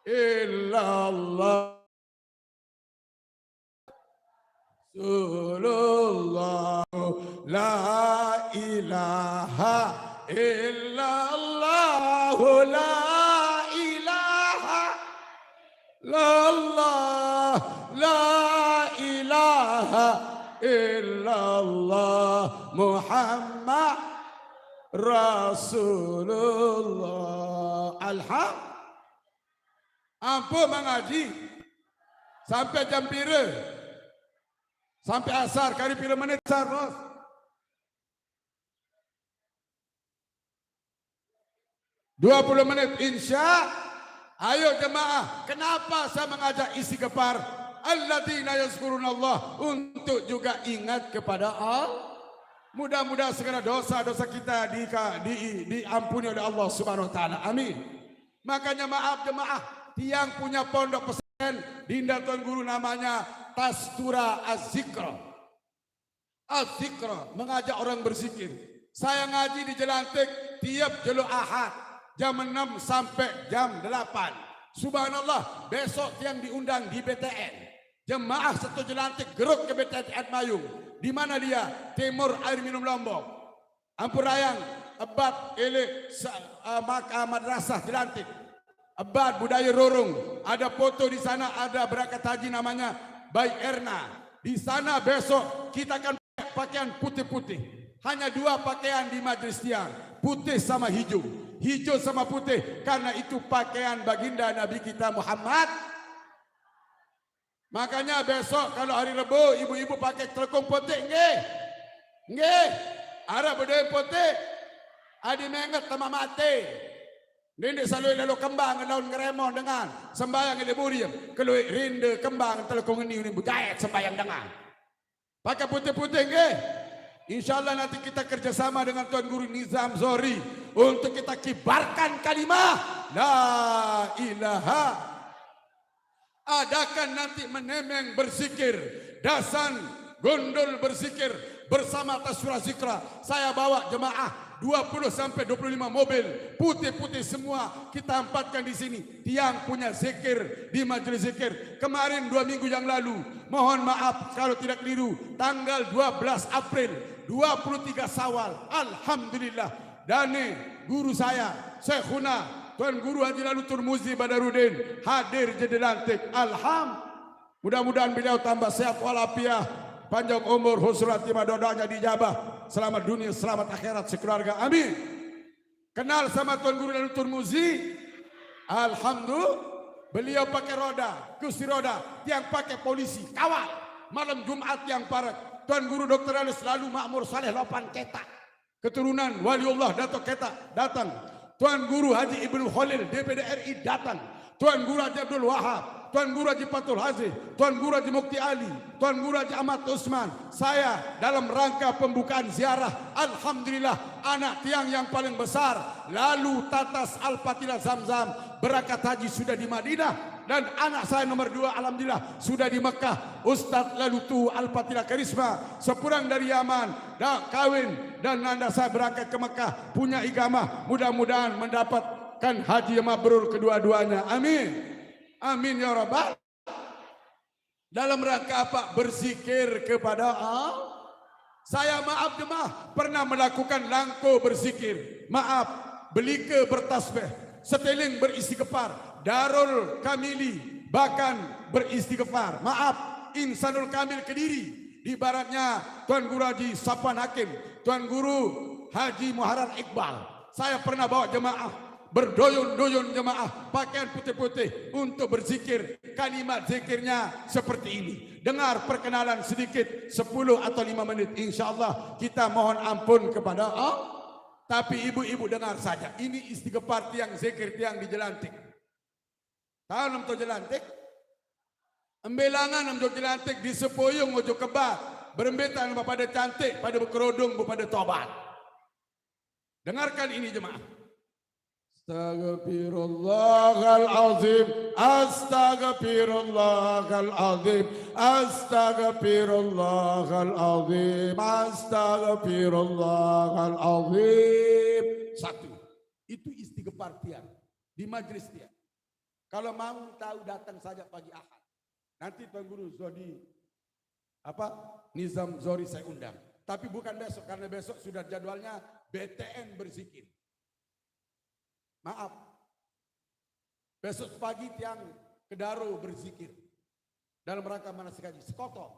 illallah Rasulullah la ilaha illallah la ilaha illallah la ilaha illallah Muhammad Rasulullah ampun mengaji sampai jam pira sampai asar, kali pira menit asar, bos. ...20 menit, insya. Ayo jemaah, kenapa saya mengajak isi kepar? Alladzina yazkurunallah, untuk juga ingat kepada Allah. Mudah-mudahan segala dosa-dosa kita diampuni oleh Allah Subhanahu Wa Taala. Amin. Makanya maaf jemaah, tiang punya pondok pesantren Dinda Tuan Guru namanya Tastura Az-Zikra. Az-Zikra mengajak orang berzikir. Saya ngaji di Jelantik tiap jelo Ahad jam 6 sampai jam 8. Subhanallah, besok yang diundang di BTN. Jemaah satu Jelantik geruk ke BTN Mayung. Di mana dia? Timur Air Minum Lombok. Ampurayang, Ebat, Ele, Madrasah Jelantik. Ebat, Budaya Rorong. Ada foto di sana, ada berangkat haji namanya Baik Erna. Di sana besok kita akan pakai pakaian putih-putih. Hanya dua pakaian di majlis tiang. Putih sama hijau. Hijau sama putih, karena itu pakaian baginda Nabi kita Muhammad. Makanya besok kalau hari Rebo, ibu-ibu pakai telekung putih, nggih. Nggih. Arab budaya putih. Adi menget sama mati. Nindi selalu lalu kembang daun ngeremon dengan sembayang ini buriam. Kalau rinde kembang telekung ini bujayat sembayang dengan. Pakai putih-putih, nggih. InsyaAllah nanti kita kerjasama dengan Tuan Guru Nizam Zohri untuk kita kibarkan kalimah La ilaha. Adakan nanti menemeng berzikir, Dasan Gondol berzikir bersama Taswirah Zikra. Saya bawa jemaah 20 sampai 25 mobil putih-putih semua kita empatkan di sini. Tiang punya zikir di majelis zikir. Kemarin 2 minggu yang lalu, mohon maaf kalau tidak keliru, tanggal 12 April 23 Sawal, alhamdulillah, Dani guru saya Syekhuna Tuan Guru Haji Lalu Turmuzi Badarudin hadir jadi lantik. Mudah-mudahan beliau tambah sehat walafiat, panjang umur, husnul khatimah, doanya dijabah, selamat dunia, selamat akhirat sekeluarga, amin. Kenal sama Tuan Guru Lalu Turmuzi? Alhamdulillah, beliau pakai roda, kursi roda, yang pakai polisi kawal. Malam Jumat yang parat, Tuan Guru Dr. Ali selalu makmur saleh lopan ketak. Keturunan Waliullah Dato' Ketak datang. Tuan Guru Haji Ibnu Khalil DPD RI datang. Tuan Guru Haji Abdul Wahab, Tuan Guru Haji Fatul Hazi, Tuan Guru Haji Mukti Ali, Tuan Guru Haji Ahmad Usman. Saya dalam rangka pembukaan ziarah, alhamdulillah, anak tiang yang paling besar lalu tatas Al-Fatihah Zamzam berangkat haji sudah di Madinah. Dan anak saya nomor 2 alhamdulillah sudah di Mekah, Ustadz Lalutu Al-Fatihah Karisma, sepulang dari Yaman, dah kawin dan nanda saya berangkat ke Mekah, punya igamah, mudah-mudahan mendapatkan haji yang mabrur kedua-duanya, amin, amin ya rabbal. Dalam rangka apa? Berzikir kepada Allah. Saya maaf jemaah pernah melakukan langko berzikir, maaf, belika bertasbih, seteling beristighfar, Darul Kamili bahkan beristighfar. Maaf, Insanul Kamil Kediri. Di baratnya Tuan Guru Haji Sapan Hakim, Tuan Guru Haji Muharrar Iqbal. Saya pernah bawa jemaah, berdoyun-doyun jemaah, pakaian putih-putih untuk berzikir. Kalimat zikirnya seperti ini. Dengar perkenalan sedikit 10 atau 5 menit. InsyaAllah kita mohon ampun kepada Allah. Tapi ibu-ibu dengar saja. Ini istighfar tiang zikir tiang di Jelantik. Tahu nam to Jelantik? Embelangan nam to Jelantik di Sepuyung ojo kebat. Berembetan pada cantik, pada berkerudung, pada tobat. Dengarkan ini jemaah. Astaghfirullahalazim, astaghfirullahalazim, astaghfirullahalazim, astaghfirullahalazim. Satu. Itu istighfar tiang di majlis tiang. Kalau mau tahu datang saja pagi Ahad. Nanti Tuan Guru Zodi Nizam Zohri saya undang. Tapi bukan besok, karena besok sudah jadwalnya BTN berzikir. Maaf. Besok pagi tiang Kedaro berzikir. Dalam rangka manasik haji. Sekoto.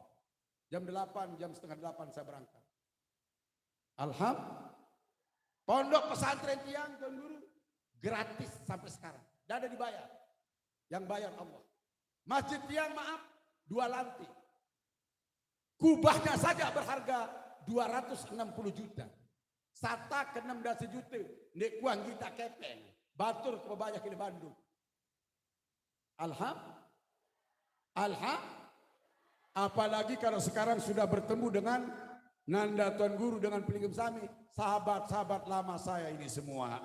Jam 8, jam setengah 8 saya berangkat. Alhamdulillah. Pondok pesantren tiang Tuan Guru gratis sampai sekarang. Tidak ada dibayar. Yang bayar Allah. Masjid tiang maaf 2 lantai. Kubahnya saja berharga 260 juta. Sata ke 16 juta. Nek kuang kita kepeng. Batur ke banyak di Bandung. Apalagi kalau sekarang sudah bertemu dengan Nanda Tuan Guru dengan Pelingim Sami. Sahabat-sahabat lama saya ini semua.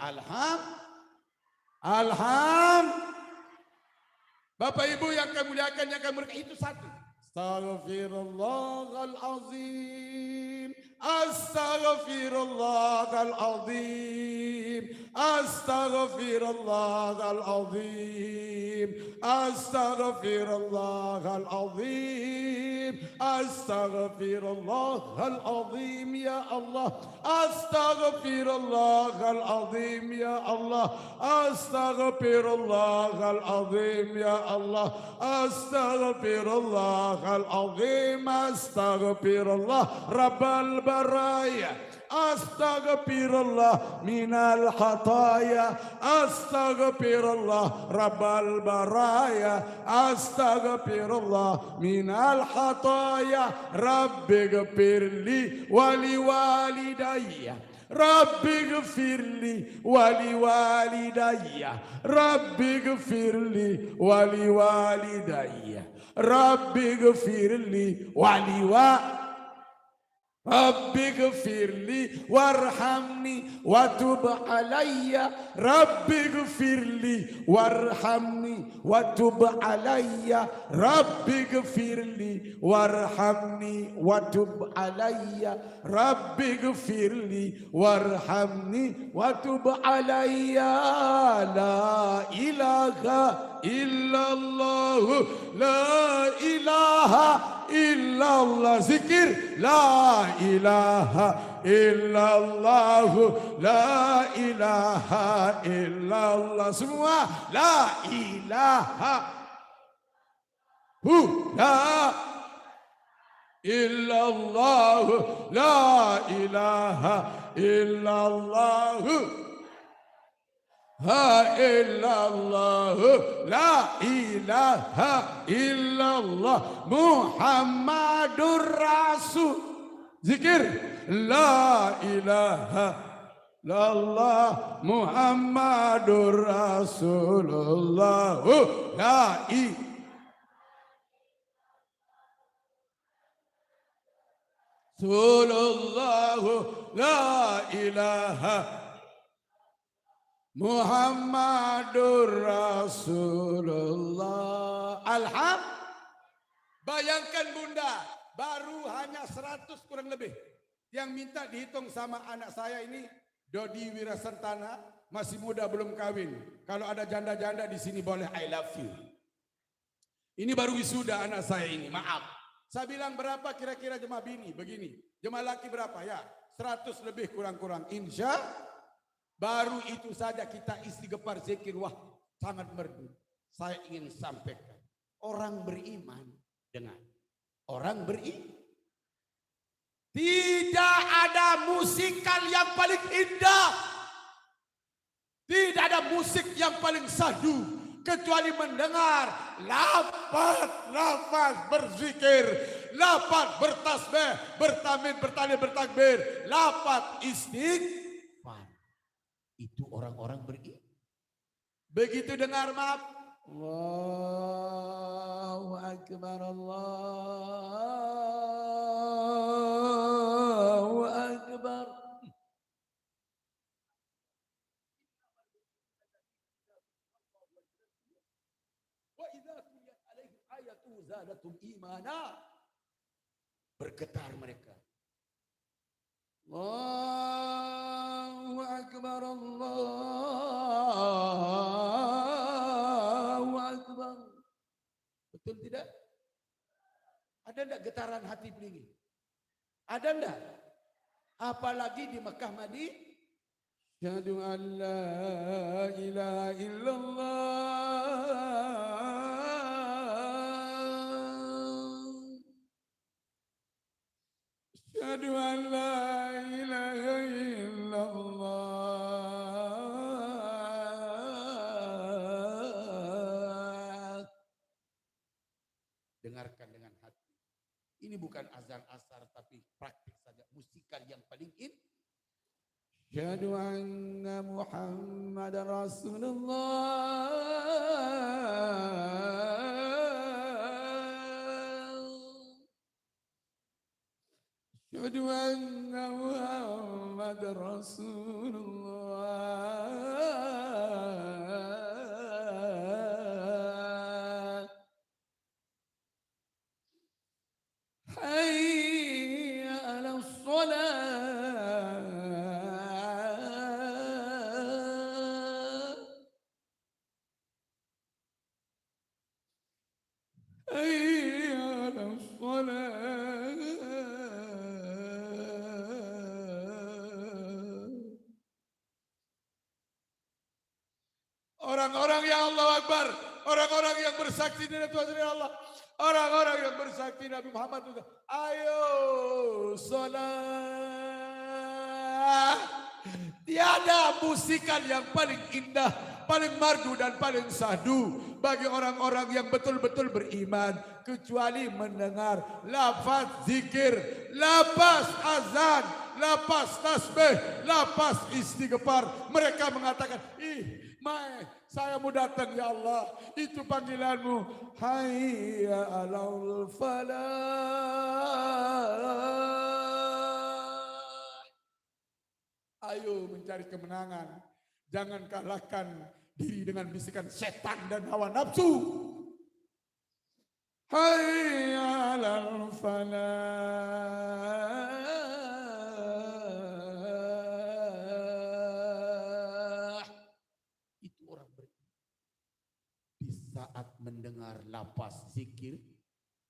Bapak Ibu yang kami muliakan, yang kami berkati, itu satu. Astaghfirullahalazim, astaghfirullahalazim, Astaghfirullahal azim. Astaghfirullahal azim. Astaghfirullahal azim ya Allah. Astaghfirullahal azim ya Allah. Astaghfirullahal azim ya Allah. Astaghfirullahal azim. Astaghfirullah Rabbal baraya. Astaghfirullah minal khataya. Astaghfirullah Rabbal baraya. Astaghfirullah minal khataya. Rabbi gfirli wali walidayya. Rabbi gfirli wali walidayya. Rabbi gfirli wali walidayya. Rabbi gfirli wali walidayya. Rabbi gfirli warhamni watub alayya. Rabbi gfirli warhamni watub alayya. Rabbi gfirli warhamni watub alayya. Rabbi gfirli warhamni watub alayya. La ilaha illallah. La ilaha illallah. Zikir la ilaha illallah. La ilaha illallah. Semua la ilaha la illallah. La ilaha illallah. Ha illallah. La ilaha illallah. Muhammadur Rasul. Zikir la ilaha illallah. Muhammadur Rasulullah. La ilaha Rasulullah. La ilaha Muhammadur Rasulullah. Bayangkan bunda, baru hanya 100 kurang lebih. Yang minta dihitung sama anak saya ini, Dodi Wirasantana, masih muda belum kawin. Kalau ada janda-janda di sini boleh I love you. Ini baru wisuda anak saya ini, maaf. Saya bilang berapa kira-kira jemaah bini? Begini, jemaah laki berapa? Ya, 100 lebih kurang-kurang. Insya baru itu saja kita istighfar zikir. Wah, sangat merdu. Saya ingin sampaikan, orang beriman dengan orang beriman. Tidak ada musikal yang paling indah. Tidak ada musik yang paling sahdu kecuali mendengar lafaz berzikir, lafaz bertasbih, bertamid, bertahlil, bertakbir, lafaz istighfar. Itu orang-orang beriman. Begitu dengar maaf, Allahu Akbar, Allahu Akbar. Wa idza tuliyat alaihim ayatu zadatum imana. Bergetar mereka. Allahu Akbar, Allahu Akbar. Betul tidak? Ada enggak getaran hati beringin? Ada enggak? Apalagi di Mekah Madinah. Syahadu an la ilaha illallah. Syahadu an la ilaha illallah. Dengarkan dengan hati. Ini bukan azan asar tapi praktik saja, musikal yang paling in. Syahadu anna Muhammadar Rasulullah. Syahadu anna Muhammadar Rasulullah. Hayya 'alas shalah. bersaksi dari Tuhan sendiri Allah. Orang-orang yang bersaksi Nabi Muhammad juga. Ayo sholat. Tiada musikan yang paling indah, paling merdu dan paling sahdu bagi orang-orang yang betul-betul beriman kecuali mendengar lafaz zikir, lafaz azan, lafaz tasbih, lafaz istighfar. Mereka mengatakan, saya mau datang ya Allah, itu panggilanmu. Hayya alal falah. Ayo mencari kemenangan. Jangan kalahkan diri dengan bisikan setan dan hawa nafsu. Hayya alal falah. Itu orang beriman. Di saat mendengar lafaz zikir,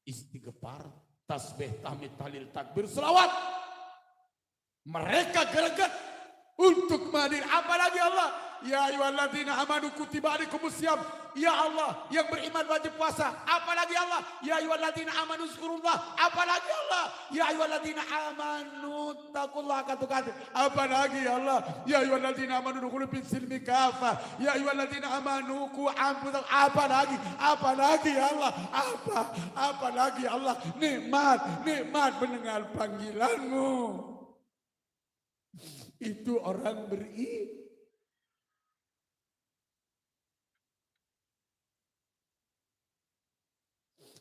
istighfar, tasbih, tahmid, tahlil, takbir, selawat, mereka greget untuk menghadiri. Apalagi Allah, ya ayyuhalladzina amanu kutiba alaikumusiyam. Ya Allah, yang beriman wajib puasa. Apalagi Allah, ya ayyuhalladzina amanu zkurullah. Apalagi Allah, ya ayyuhalladzina amanu taqullaha haqqa tuqatih. Apalagi Allah, ya ayyuhalladzina amanu dukhulu fis silmi kafah. Ya ayyuhalladzina amanu qu anfusakum. Apalagi Allah, apalagi Allah, nikmat mendengar panggilanmu. Itu orang beriman.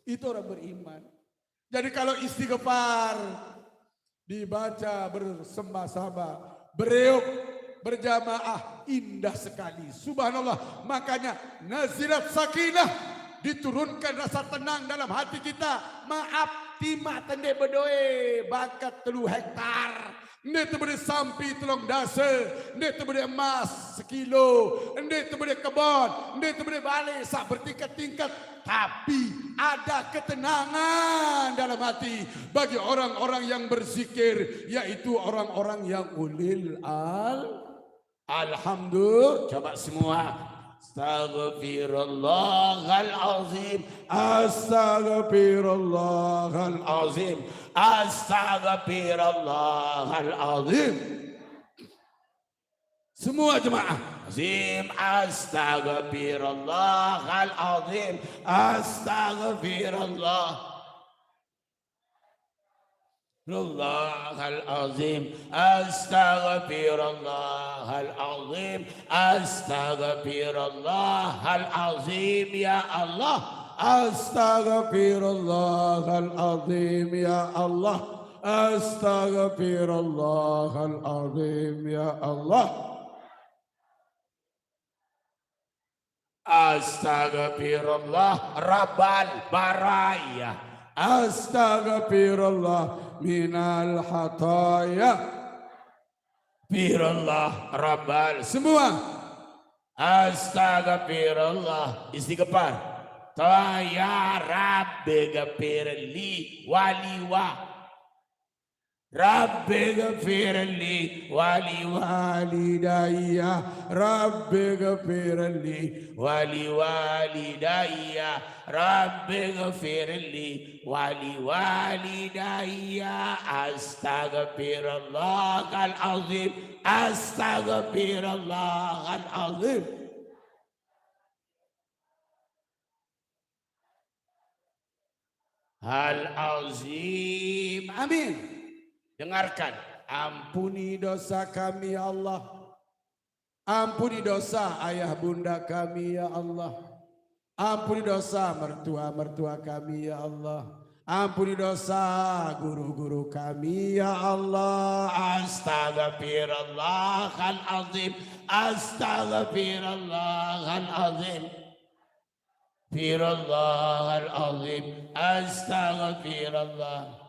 Itu orang beriman. Jadi kalau istighfar dibaca bersama-sama, bereuk, berjamaah, indah sekali. Subhanallah. Makanya nazilat sakinah, diturunkan rasa tenang dalam hati kita. Maaf, timah tende bedoe, bakat 3 hektar. Ini tu boleh sampi tolong dasa, ini tu boleh emas 1 kilo, ini tu boleh kebun, ini tu boleh balik sak bertingkat-tingkat. Tapi ada ketenangan dalam hati bagi orang-orang yang berzikir, yaitu orang-orang yang ulil alhamdulillah. Coba semua. Astaghfirullahal azim, astaghfirullahal azim, astaghfirullahal azim. Semua jemaah. Azim, astaghfirullahal azim, astaghfirullah. Azim, astaghfirullahal azim, astaghfirullahal azim ya Allah, astaghfirullahal azim ya Allah, astaghfirullahal azim ya Allah, astaghfirullah rabbal baraya, astaghfirullah minal hataya, firullah rabbal. Semua astaghfirullah, istighfar. Ya Rabbi ghafirli waliwa, Rabbi ghafirli wali walidayya, Rabbi ghafirli wali walidayya, Rabbi ghafirli wali walidayya, astaghfirullahal azim, astaghfirullahal azim. Al azim, amin. Dengarkan, ampuni dosa kami ya Allah, ampuni dosa ayah bunda kami ya Allah, ampuni dosa mertua-mertua kami ya Allah, ampuni dosa guru-guru kami ya Allah. Astaghfirullahal azim, astaghfirullahal azim, astaghfirullahal azim, astaghfirullah.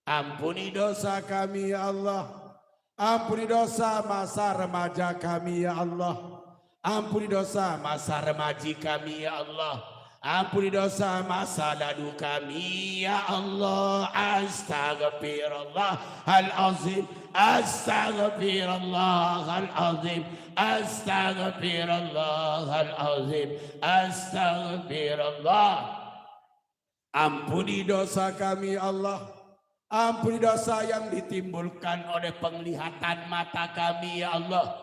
Ampuni dosa kami ya Allah, ampuni dosa masa remaja kami ya Allah, ampuni dosa masa remaji kami ya Allah, Ampuni dosa masa lalu kami ya Allah. Astaghfirullahalazim. Astaghfirullahalazim. Astaghfirullahalazim. Astaghfirullah. Ampuni dosa kami Allah. Ampuni dosa yang Ditimbulkan oleh penglihatan mata kami ya Allah.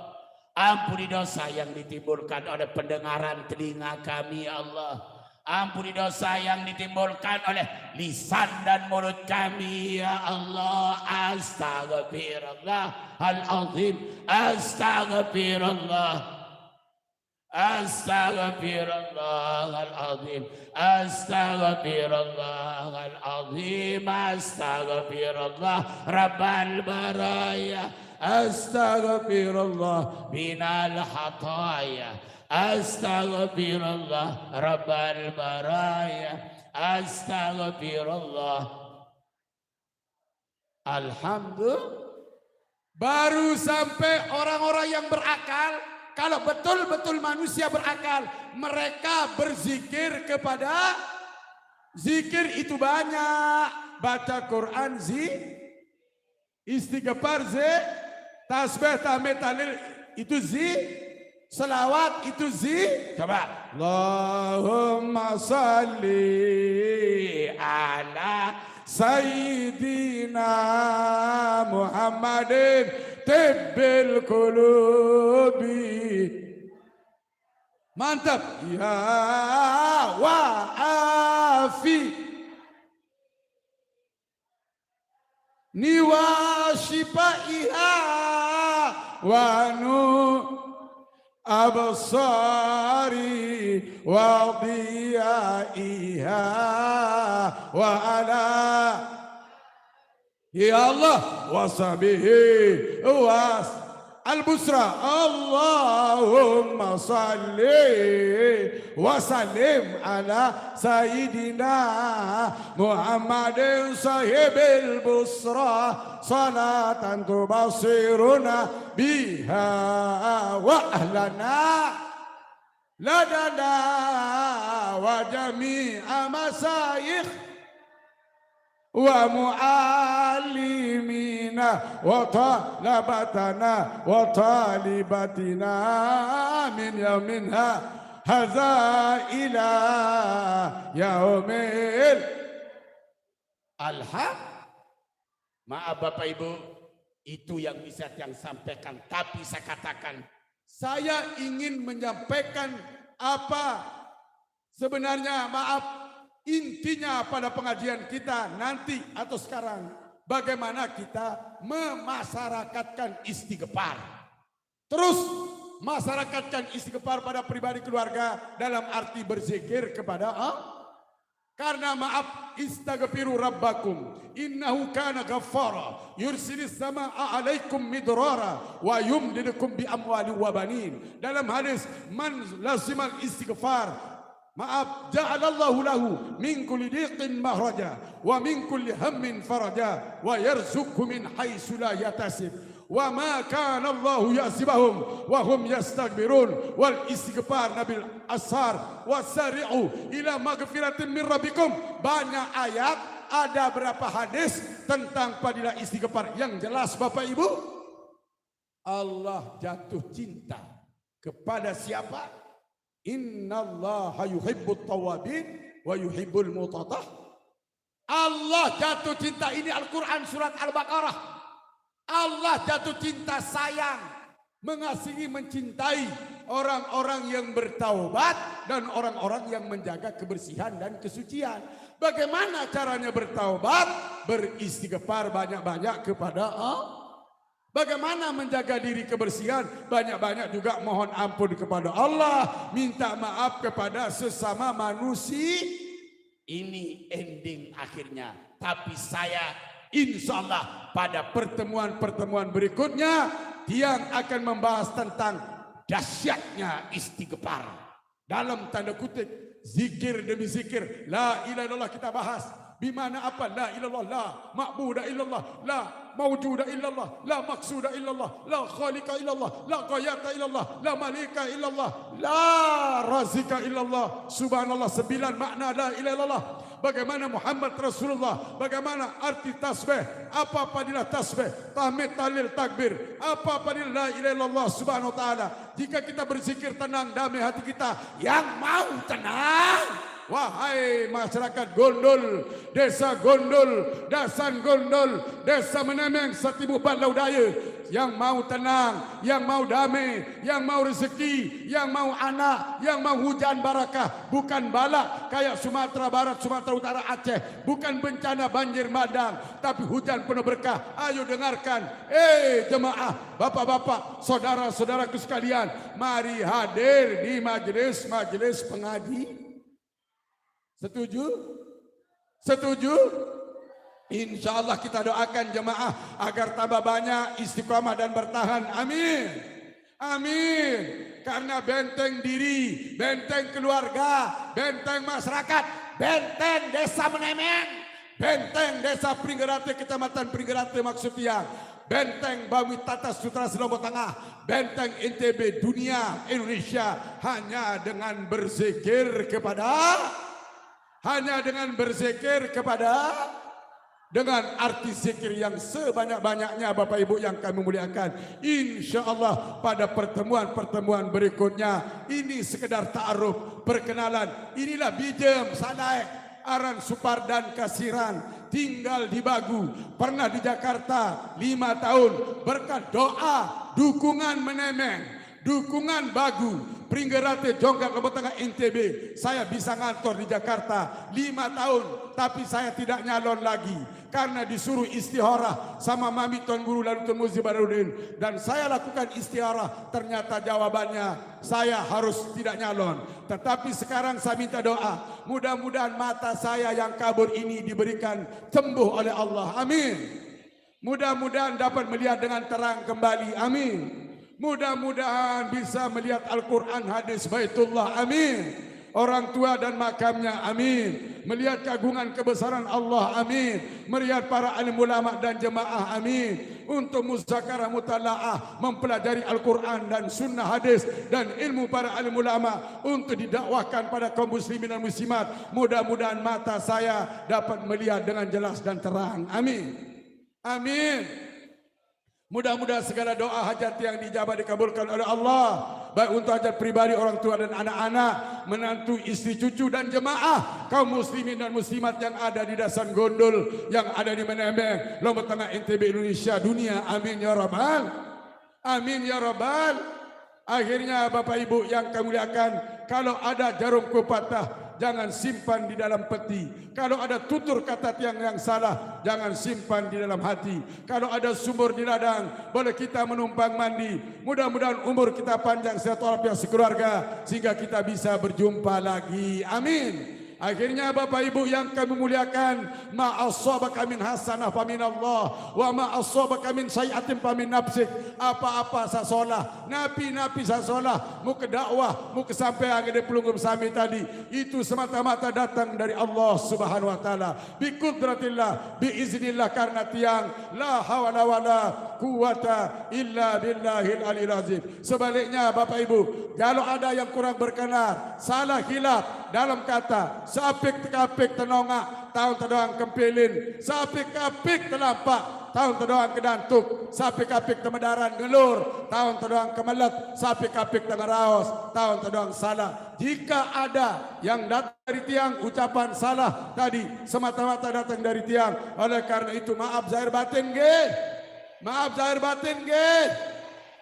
Ampuni dosa yang ditimbulkan oleh pendengaran telinga kami ya Allah. Ampuni dosa yang ditimbulkan oleh lisan dan mulut kami ya Allah. Astaghfirullahalazim. Astaghfirullah. Astaghfirullahalazim. Astaghfirullahalazim. Astaghfirullah Rabbal baraya. Astaghfirullah minal khataya. Astaghfirullah Rabbal baraya. Astaghfirullah. Alhamdulillah. Baru sampai orang-orang yang berakal. Kalau betul-betul manusia berakal, mereka berzikir kepada zikir itu banyak. Baca Quran istighfar tasbih tahmid tahlil itu selawat itu Coba. Allahumma salli ala Sayyidina Muhammadin tibbil qulubi. Mantap. Ya wa afi ni wa shifaiha wa nu absari wa diyaiha wa ala ya Allah wasabihi was al-busra. Allahumma salli wa sallim ala sayyidina Muhammadin sahibil busra salatan tubasiruna biha wa ahlana ladana wa jami'a masayikh wa muallimina wa talabatana wa talibatina min yauminha hadza ila yaumil Maaf Bapak Ibu, itu yang bisa yang sampaikan. Tapi saya katakan, saya ingin menyampaikan apa sebenarnya, maaf, intinya pada pengajian kita nanti atau sekarang, bagaimana kita memasyarakatkan istighfar. Terus masyarakatkan istighfar pada pribadi keluarga dalam arti berzikir kepada Allah. Karena maaf, istaghfiru rabbakum innahu kana ghaffara yursilis samaa alaikum midrara wa yumdidukum bi amwali wa banin. Dalam hadis, man lazimal istighfar, maaf, ja'alallahu lahu min kulli diqin mahraja wa min kulli hammin faraja wa yarzuqhu min haitsu la yahtasib wa ma kana Allahu yahsibahum wa hum yastaghfirun wal istighfar nabil ashar wasari'u ila maghfiratin min rabbikum. Banyak ayat, ada berapa hadis tentang fadilah istighfar yang jelas Bapak Ibu. Allah jatuh cinta kepada siapa? Innallaha yuhibbut tawwabin wa yuhibbul mutatah. Allah jatuh cinta, ini Al-Quran surat Al-Baqarah. Allah jatuh cinta, sayang, mengasihi, mencintai orang-orang yang bertaubat dan orang-orang yang menjaga kebersihan dan kesucian. Bagaimana caranya bertaubat? Beristighfar banyak-banyak kepada Allah. Bagaimana menjaga diri kebersihan? Banyak-banyak juga mohon ampun kepada Allah, minta maaf kepada sesama manusia. ini ending akhirnya. Tapi saya insya Allah pada pertemuan-pertemuan berikutnya yang akan membahas tentang dahsyatnya istighfar. Dalam tanda kutip, zikir demi zikir, la ilaha illallah kita bahas. Bimana apa? La ilallah, la ma'buda illallah, la mawjuda illallah, la maqsuda illallah, la khaliqa illallah, la qayata illallah, la malika illallah, la razika illallah. Subhanallah, 9 makna la ilaha illallah. Bagaimana Muhammad Rasulullah, bagaimana arti tasbih, apa padilah tasbih, tahmid, tahlil, takbir, apa padilah la ilaha illallah subhanahu wa ta'ala. Jika kita berzikir tenang, damai hati kita. Yang mau tenang, wahai masyarakat Gondol, desa Gondol, Dasan Gondol, desa Menemeng, Setibu Balau Daya, yang mau tenang, yang mau damai, yang mau rezeki, yang mau anak, yang mau hujan barakah, bukan balak kayak Sumatera Barat, Sumatera Utara, Aceh, bukan bencana banjir bandang, tapi hujan penuh berkah. Ayo dengarkan, jemaah, bapak-bapak, saudara-saudaraku sekalian, mari hadir di majelis-majelis pengaji. Setuju? Setuju? InsyaAllah kita doakan jemaah agar tambah banyak, istiqamah dan bertahan. Amin. Amin. Karena benteng diri, benteng keluarga, benteng masyarakat, benteng desa Menemeng, benteng desa Pringgerate, kecamatan Pringgerate Maksudtiang, benteng Bami Tata Sutra Lombok Tengah, benteng NTB dunia Indonesia, hanya dengan berzikir kepada dengan arti zikir yang sebanyak-banyaknya Bapak Ibu yang kami muliakan. InsyaAllah pada pertemuan-pertemuan berikutnya, ini sekedar ta'aruf, perkenalan. Inilah Bijem Sadaek Aran Supardan Kasiran, tinggal di Bagu, pernah di Jakarta 5 tahun. Berkat doa, dukungan Menemeng, dukungan Bagu, Pringgerate, Jonggak, Lombok Tengah, NTB, saya bisa ngantor di Jakarta 5 tahun, tapi saya tidak nyalon lagi karena disuruh istikharah sama Mami Tuan Guru lalu Tuan Muzi Badarudin, dan saya lakukan istikharah, ternyata jawabannya saya harus tidak nyalon. Tetapi sekarang saya minta doa, mudah-mudahan mata saya yang kabur ini diberikan sembuh oleh Allah. Amin. Mudah-mudahan dapat melihat dengan terang kembali. Amin. Mudah-mudahan bisa melihat Al-Quran, hadis Baitullah. Amin. Orang tua dan makamnya. Amin. Melihat keagungan kebesaran Allah. Amin. Melihat para alim ulama dan jemaah. Amin. Untuk muzakarah mutalaah, mempelajari Al-Quran dan sunnah hadis dan ilmu para alim ulama, untuk didakwahkan pada kaum muslimin dan muslimat. Mudah-mudahan mata saya dapat melihat dengan jelas dan terang. Amin. Amin. Mudah-mudahan segala doa hajat yang dijabah dikabulkan oleh Allah, baik untuk hajat pribadi orang tua dan anak-anak, menantu, istri, cucu dan jemaah kaum muslimin dan muslimat yang ada di Dasan Gondol, yang ada di Menemeng, Lombok Tengah, NTB, Indonesia, dunia. Amin ya rabbal. Amin ya rabbal. Akhirnya Bapak Ibu yang kami muliakan, kalau ada jarum patah, jangan simpan di dalam peti. Kalau ada tutur kata tiang yang salah, jangan simpan di dalam hati. Kalau ada sumur di ladang, boleh kita menumpang mandi. Mudah-mudahan umur kita panjang, sehat walafiat sekeluarga, sehingga kita bisa berjumpa lagi. Amin. Akhirnya Bapak Ibu yang kami muliakan, ma asabaka min hasanah fa min Allah, wa ma asabaka min sayiatin fa min nafsik. Apa-apa sasolah, napi-napi sasolah, mu ke dakwah, mu ke sampai agak pelunggup sami tadi, itu semata-mata datang dari Allah Subhanahu wa taala. Bi qudratillah, bi iznillah, karena tiang la hawla wala quwata illa billahil aliyil azim. Sebaliknya Bapak Ibu, kalau ada yang kurang berkenan, salah hilaf dalam kata, sapik tekapik tenongak, tahun terdoang kempilin, sapik kapik telampak, tahun terdoang kedantuk, sapik kapik temedaran ngelur, tahun terdoang kemelet, sapik kapik tengeraos, tahun terdoang salah. Jika ada yang datang dari tiang ucapan salah tadi, semata-mata datang dari tiang. Oleh karena itu maaf zahir batin nggih. Maaf zahir batin nggih.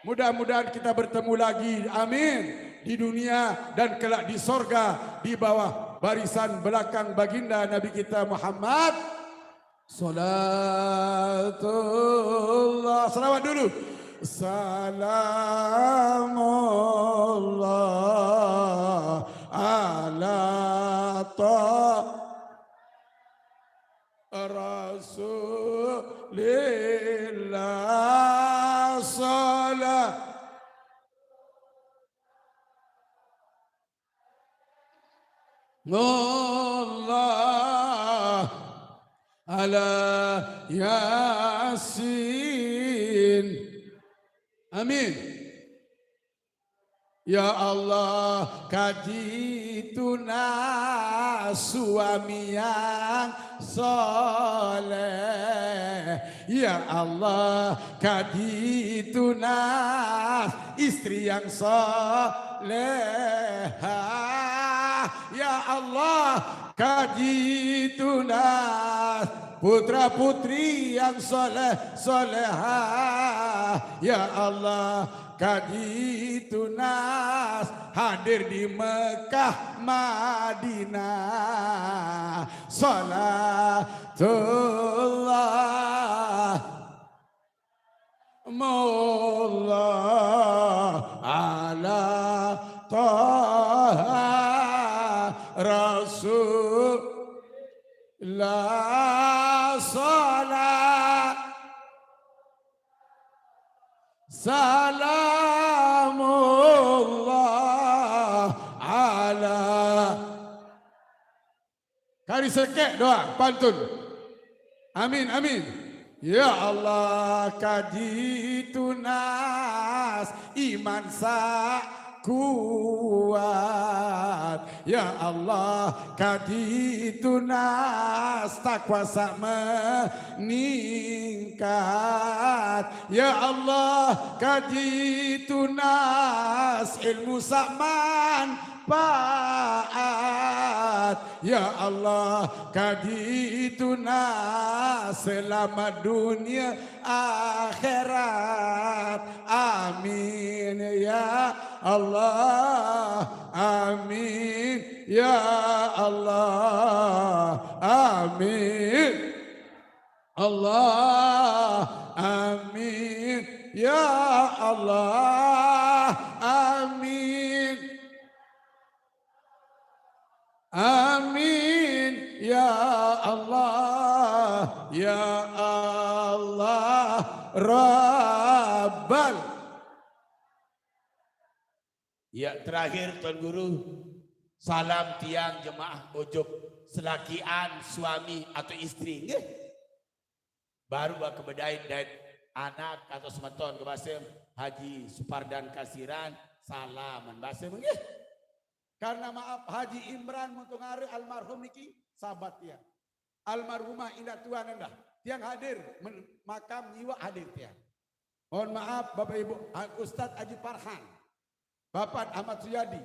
Mudah-mudahan kita bertemu lagi. Amin. Di dunia dan kelak di sorga, di bawah barisan belakang baginda Nabi kita Muhammad. Salatullah, salawat dulu. Salamullah ala Rasulillah. Salat Allah Yasin. Amin. Ya Allah, kaji tuna suami yang soleh. Ya Allah, kaji tuna istri yang soleha. Ya Allah, kaji tuna putra putri yang soleh soleha. Ya Allah, kaji tunas hadir di Mekah Madinah. Salatullah mullah ala taha rasulullah. Salat salamullah ala. Kari sekek doa pantun. Amin amin. Ya Allah, kaji tunas iman kuat. Ya Allah, kaji tunas takwa meningkat. Ya Allah, kaji tunas ilmu manfaat. Ya Allah, kaji tunas selamat dunia akhirat. Amin ya Allah, amin ya Allah, amin Allah, amin ya Allah, amin, amin ya Allah, ya Allah Rabbal. Ya, terakhir Tuan Guru, salam tiang jemaah ojok selakian suami atau istri, nggih. Baru kebedain dan anak atau semeton ke Basem Haji Supardan Kasiran salaman Basem, nggih. Karena maaf Haji Imran Muntungare almarhum niki sahabat tiang. Almarhumah indah tuan endah. Tiang hadir makam nyiwa hadir tiang. Mohon maaf Bapak Ibu Ustadz Haji Farhan, Bapak Ahmad Suyadi,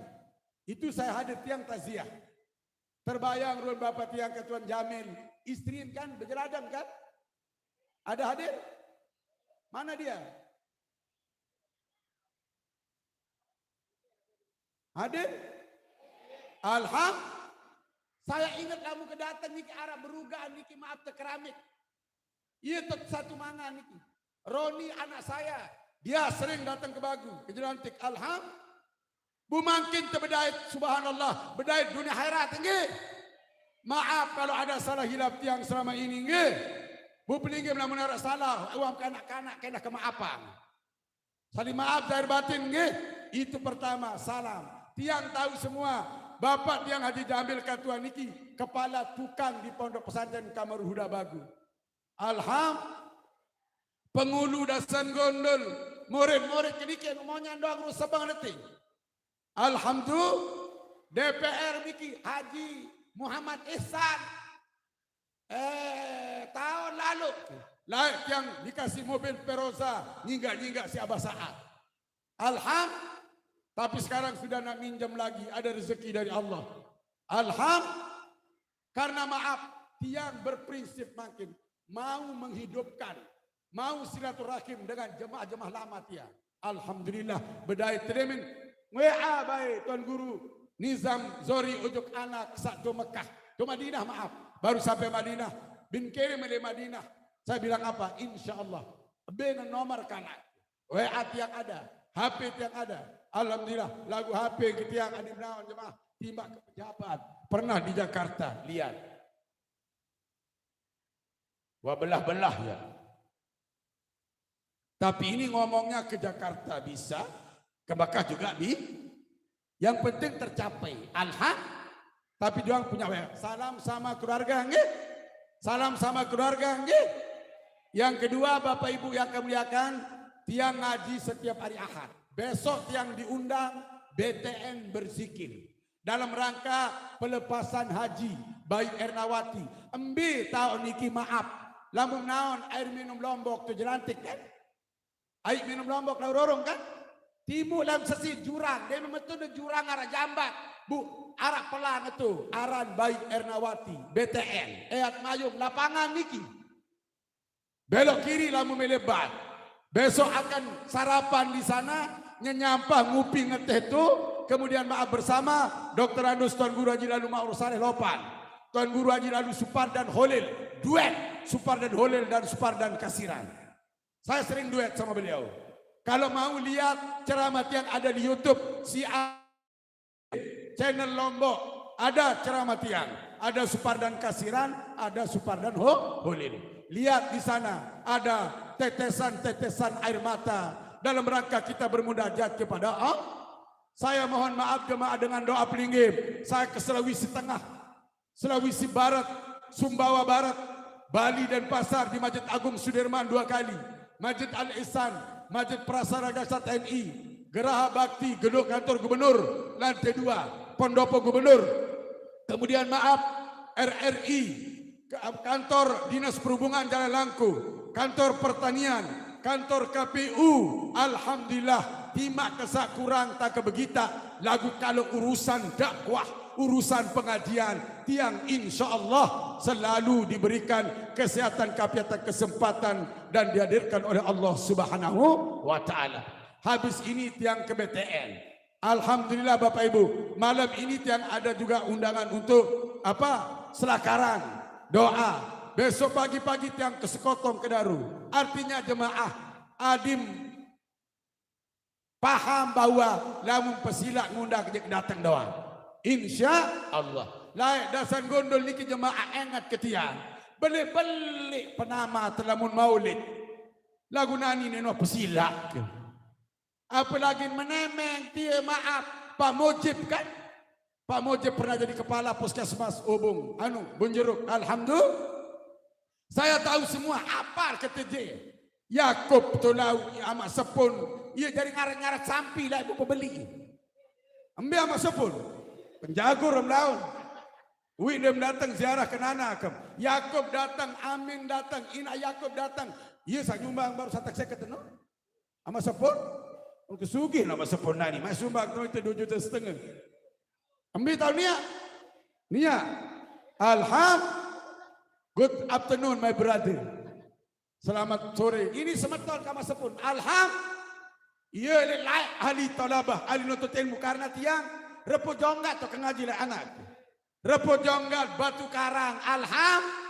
itu saya hadir tiang taziah. Terbayang rul Bapak tiang Ketuan Jamil, istriin kan berjeladang kan? Ada hadir? Mana dia? Hadir? Alhamdulillah. Saya ingat kamu kedatang niki arah berugaan niki maaf te keramik. Iya tet satu mana niki. Roni anak saya, dia sering datang ke Bagu, ke Jelantik. Alhamdulillah. Bu mangkin tebedait subhanallah, bedait dunia akhirat nggih. Maaf kalau ada salah hilap tiang selama ini nggih. Bu peninggi lamun ada salah, uang kanak-kanak kena kemaafan. Saling maaf zahir batin nggih. Itu pertama, salam. Tiang tahu semua, Bapak tiang Haji Jamil Ketua niki kepala tukang di Pondok Pesantren Kamar Huda Bagu. Alhamdulillah. Pengulu dasan gondol, murid-murid niki maunya doang rusak banget. Alhamdulillah, DPR Miki Haji Muhammad Ihsan tahun lalu yang dikasih mobil Peroza nyinggak-nyinggak si Abah Saad. Alhamdulillah, tapi sekarang sudah nak minjam lagi, ada rezeki dari Allah. Alhamdulillah, karena maaf tiang berprinsip makin mau menghidupkan, mau silaturahim dengan jemaah-jemaah lama tiang. Alhamdulillah, bedai teremin WA baik Tuan Guru Nizam Zori ujuk anak satu Mekah ke Madinah, maaf baru sampai Madinah bin kirim dari Madinah. Saya bilang apa? Insya Allah ben nomor kanak WA tiang ada, HP tiang ada. Alhamdulillah lagu HP tiang adim naon jemaah timbak ke pejabat pernah di Jakarta lihat wabelah-belah ya. Tapi ini ngomongnya ke Jakarta bisa, ke Mekah juga di. Yang penting tercapai. Alhamdulillah. Tapi doang punya WA. Salam sama keluarga nggih. Salam sama keluarga nggih. Yang kedua, Bapak Ibu yang kami muliakan, tiang ngaji setiap hari Ahad. Besok tiang diundang BTN berzikir dalam rangka pelepasan haji Bayi Ernawati. Embi tahun niki maaf, lamun naon air minum Lombok tu jelantik kan? Air minum Lombok laurorong kan? Timu dalam sesi jurang, dia memetu jurang arah jambat. Bu, arah pelan itu, aran Bayi Ernawati, BTN, Eyat Mayung, lapangan niki. Belok kiri lamu melebat. Besok akan sarapan di sana, nyenyampah ngupi ngeteh tu, kemudian maaf bersama Dr. Andus Tuan Guru Haji Lalu Ma'ruf Saleh Lopan, Tuan Guru Haji Lalu Supar dan Holil, duet Supar dan Holil dan Supar dan Kasiran. Saya sering duet sama beliau. Kalau mau lihat ceramah yang ada di YouTube si channel Lombok, ada ceramah tiang, ada Supar dan Kasiran, ada Supar dan Holil. Lihat di sana ada tetesan-tetesan air mata dalam rangka kita bermunajat kepada Allah. Saya mohon maaf jemaah dengan doa pelinggih. Saya ke Sulawesi Tengah, Sulawesi Barat, Sumbawa Barat, Bali dan Pasar di Masjid Agung Sudirman 2 kali, Masjid Al-Ihsan, Masjid Prasarana Dasar TNI, Geraha Bakti, Gedung Kantor Gubernur, lantai 2, Pendopo Gubernur. Kemudian maaf RRI, Kantor Dinas Perhubungan Jalan Langku, Kantor Pertanian, Kantor KPU. Alhamdulillah, timak kesak kurang tak kebegita. Lagu kalau urusan dakwah, urusan pengajian, tiang insya Allah selalu diberikan kesehatan, kafiatan, kesempatan dan dihadirkan oleh Allah Subhanahu wa Ta'ala. Habis ini tiang ke BTN. Alhamdulillah Bapak Ibu, malam ini tiang ada juga undangan untuk apa? Selakaran, doa. Besok pagi-pagi tiang ke Sekotong Kedaru. Artinya jemaah adim paham bahwa lamun pesilak ngundang datang doang. Insya Allah. Laik dasan gondol niki jemaah ingat ke tiang. Beli-beli penama telamun maulid. Lagu nani neno pesilak. Apalagi menemeng dia maaf Pak Mujib kan? Pak Mujib pernah jadi kepala puskesmas Obong, Bunjeruk. Alhamdulillah. Saya tahu semua apa KTJ. Yakub Tulau amak sepun. Ia jadi ngaret-ngaret sampi lah ibu pembeli. Ambil amak sepun. Penjagur laun. Widem datang ziarah ke Nana kem. Yakub datang, Amin datang, Ina Yakub datang. Ia saya nyumbang baru satak saya ketemu. Amak sepun. Kesugih nama sepun nani. Mas sumbang itu 2,5 juta. Ambil tahun Nia. Alhamdulillah. Good afternoon my brother. Selamat sore. Ini semeton kama sepun. Alhamdulillah. Ia layak ahli talabah, ahli nuntut ilmu karena tiang repo jonggat atau kengaji lah anak. Repo jonggat Batu Karang. Alhamdulillah.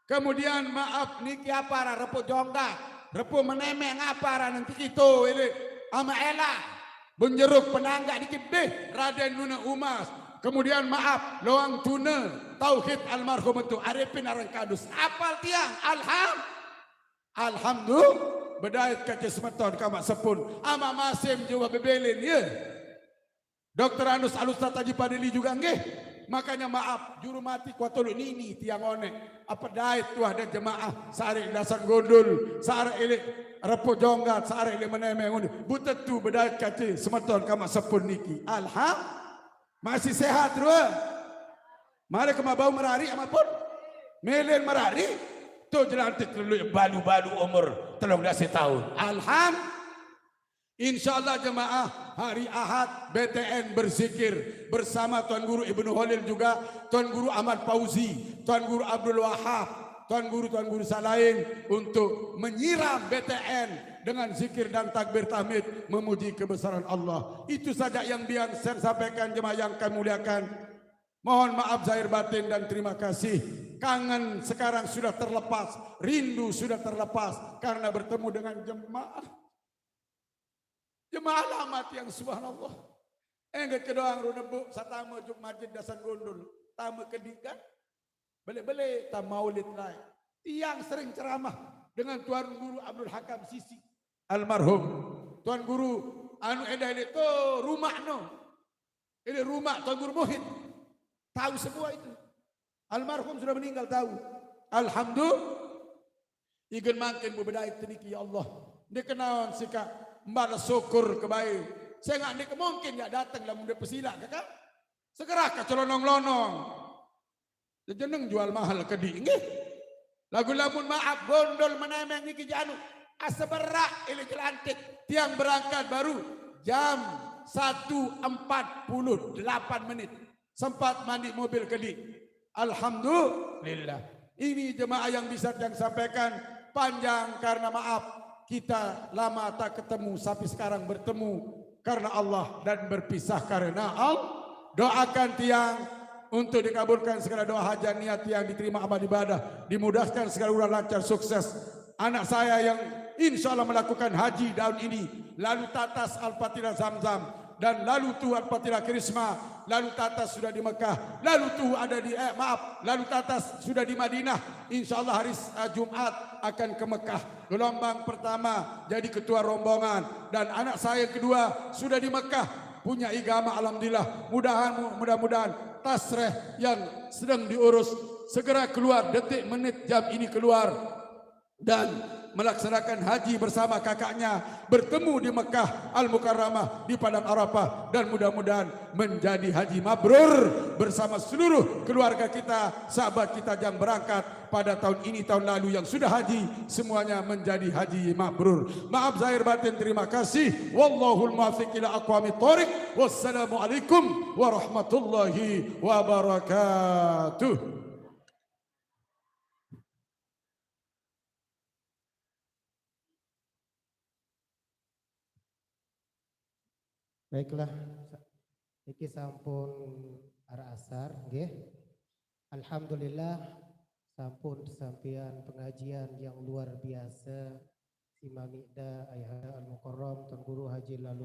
Kemudian maaf niki apa repo jonggat. Repo menemeng apa nanti itu ini ama Ela. Bunjeruk penangga dikit deh Raden Nuna Umas. Kemudian maaf Loang Tuna Tauhid almarhum itu Arifin Arangkadus. Apal tiang Alhamdulillah. Bedait kaki semeton kamak sepun. Ama Masim juga bebelin ya. Dr. Anus Alustat Haji Padili juga nggih. Makanya maaf juru mati kuatulu nini tiang one. Apa dait tuah dan jemaah sari dasan gondol, sari ilik repo jonggat, sari ilik menemeng. Butet tu bedait kaki semeton kamak sepun niki. Alhamdulillah. Masih sehat terus. Mari ke bau merari amapun. Melen merari. Tu jelantik dulu balu-balu umur 13 tahun. Alhamdulillah. Insyaallah jemaah hari Ahad BTN berzikir bersama Tuan Guru Ibnu Holil juga, Tuan Guru Ahmad Fauzi, Tuan Guru Abdul Wahab, Tuan Guru Salain untuk menyiram BTN dengan zikir dan takbir tahmid memuji kebesaran Allah. Itu saja yang saya sampaikan jemaah yang kami muliakan. Mohon maaf zahir batin dan terima kasih. Kangen sekarang sudah terlepas, rindu sudah terlepas karena bertemu dengan jemaah alamat yang subhanallah. Enggat kedoang runebu satama juk masjid dasan gondol. Tama kedikan. Bele-bele tam maulid lain. Tiang sering ceramah dengan Tuan Guru Abdul Hakam Sisi almarhum. Tuan Guru edah itu rumah no. Ini rumah Tuan Guru Muhid. Tahu semua itu. Almarhum sudah meninggal tahu. Alhamdulillah. Igen makin berbedai teniki ya Allah. Dia kenawan sikap mbak syukur kebaik. Saya nggak nih mungkin ya datang lah muda pesila kakak. Segera ke celonong-lonong. Jeneng jual mahal kedi nggih. Lagu lamun maaf gondol menemeng niki janu. Asa berak ini jelantik. Tiang berangkat baru jam 1:48 menit. Sempat mandi mobil kedi. Alhamdulillah. Ini jemaah yang bisa yang sampaikan panjang karena maaf kita lama tak ketemu sampai sekarang bertemu karena Allah dan berpisah karena Allah. Doakan tiang untuk dikabulkan segala doa hajat niat yang diterima amal ibadah, dimudahkan segala urusan lancar sukses. Anak saya yang insya Allah melakukan haji tahun ini, lalu tatas Al-Fatihah Zamzam dan lalu tu Al-Fatihah Krisma, lalu tatas sudah di Mekah, lalu tu ada di lalu tatas sudah di Madinah. Insya Allah hari Jumat akan ke Mekah. Gelombang pertama jadi ketua rombongan dan anak saya kedua sudah di Mekah. Punya igama alhamdulillah. Mudah-mudahan tasreh yang sedang diurus segera keluar detik menit jam ini keluar dan melaksanakan haji bersama kakaknya bertemu di Mekah Al-Mukarramah di Padang Arafah dan mudah-mudahan menjadi haji mabrur bersama seluruh keluarga kita, sahabat kita yang berangkat pada tahun ini tahun lalu yang sudah haji semuanya menjadi haji mabrur. Maaf zahir batin, terima kasih. Wallahul muwaffiq ila aqwamit thoriq. Wassalamualaikum warahmatullahi wabarakatuh. Baiklah, iki sampun arah asar, nggih. Alhamdulillah sampun sampeyan pengajian yang luar biasa. Imam Iqda Ayah Al-Mukarram Tuan Guru Haji Lalu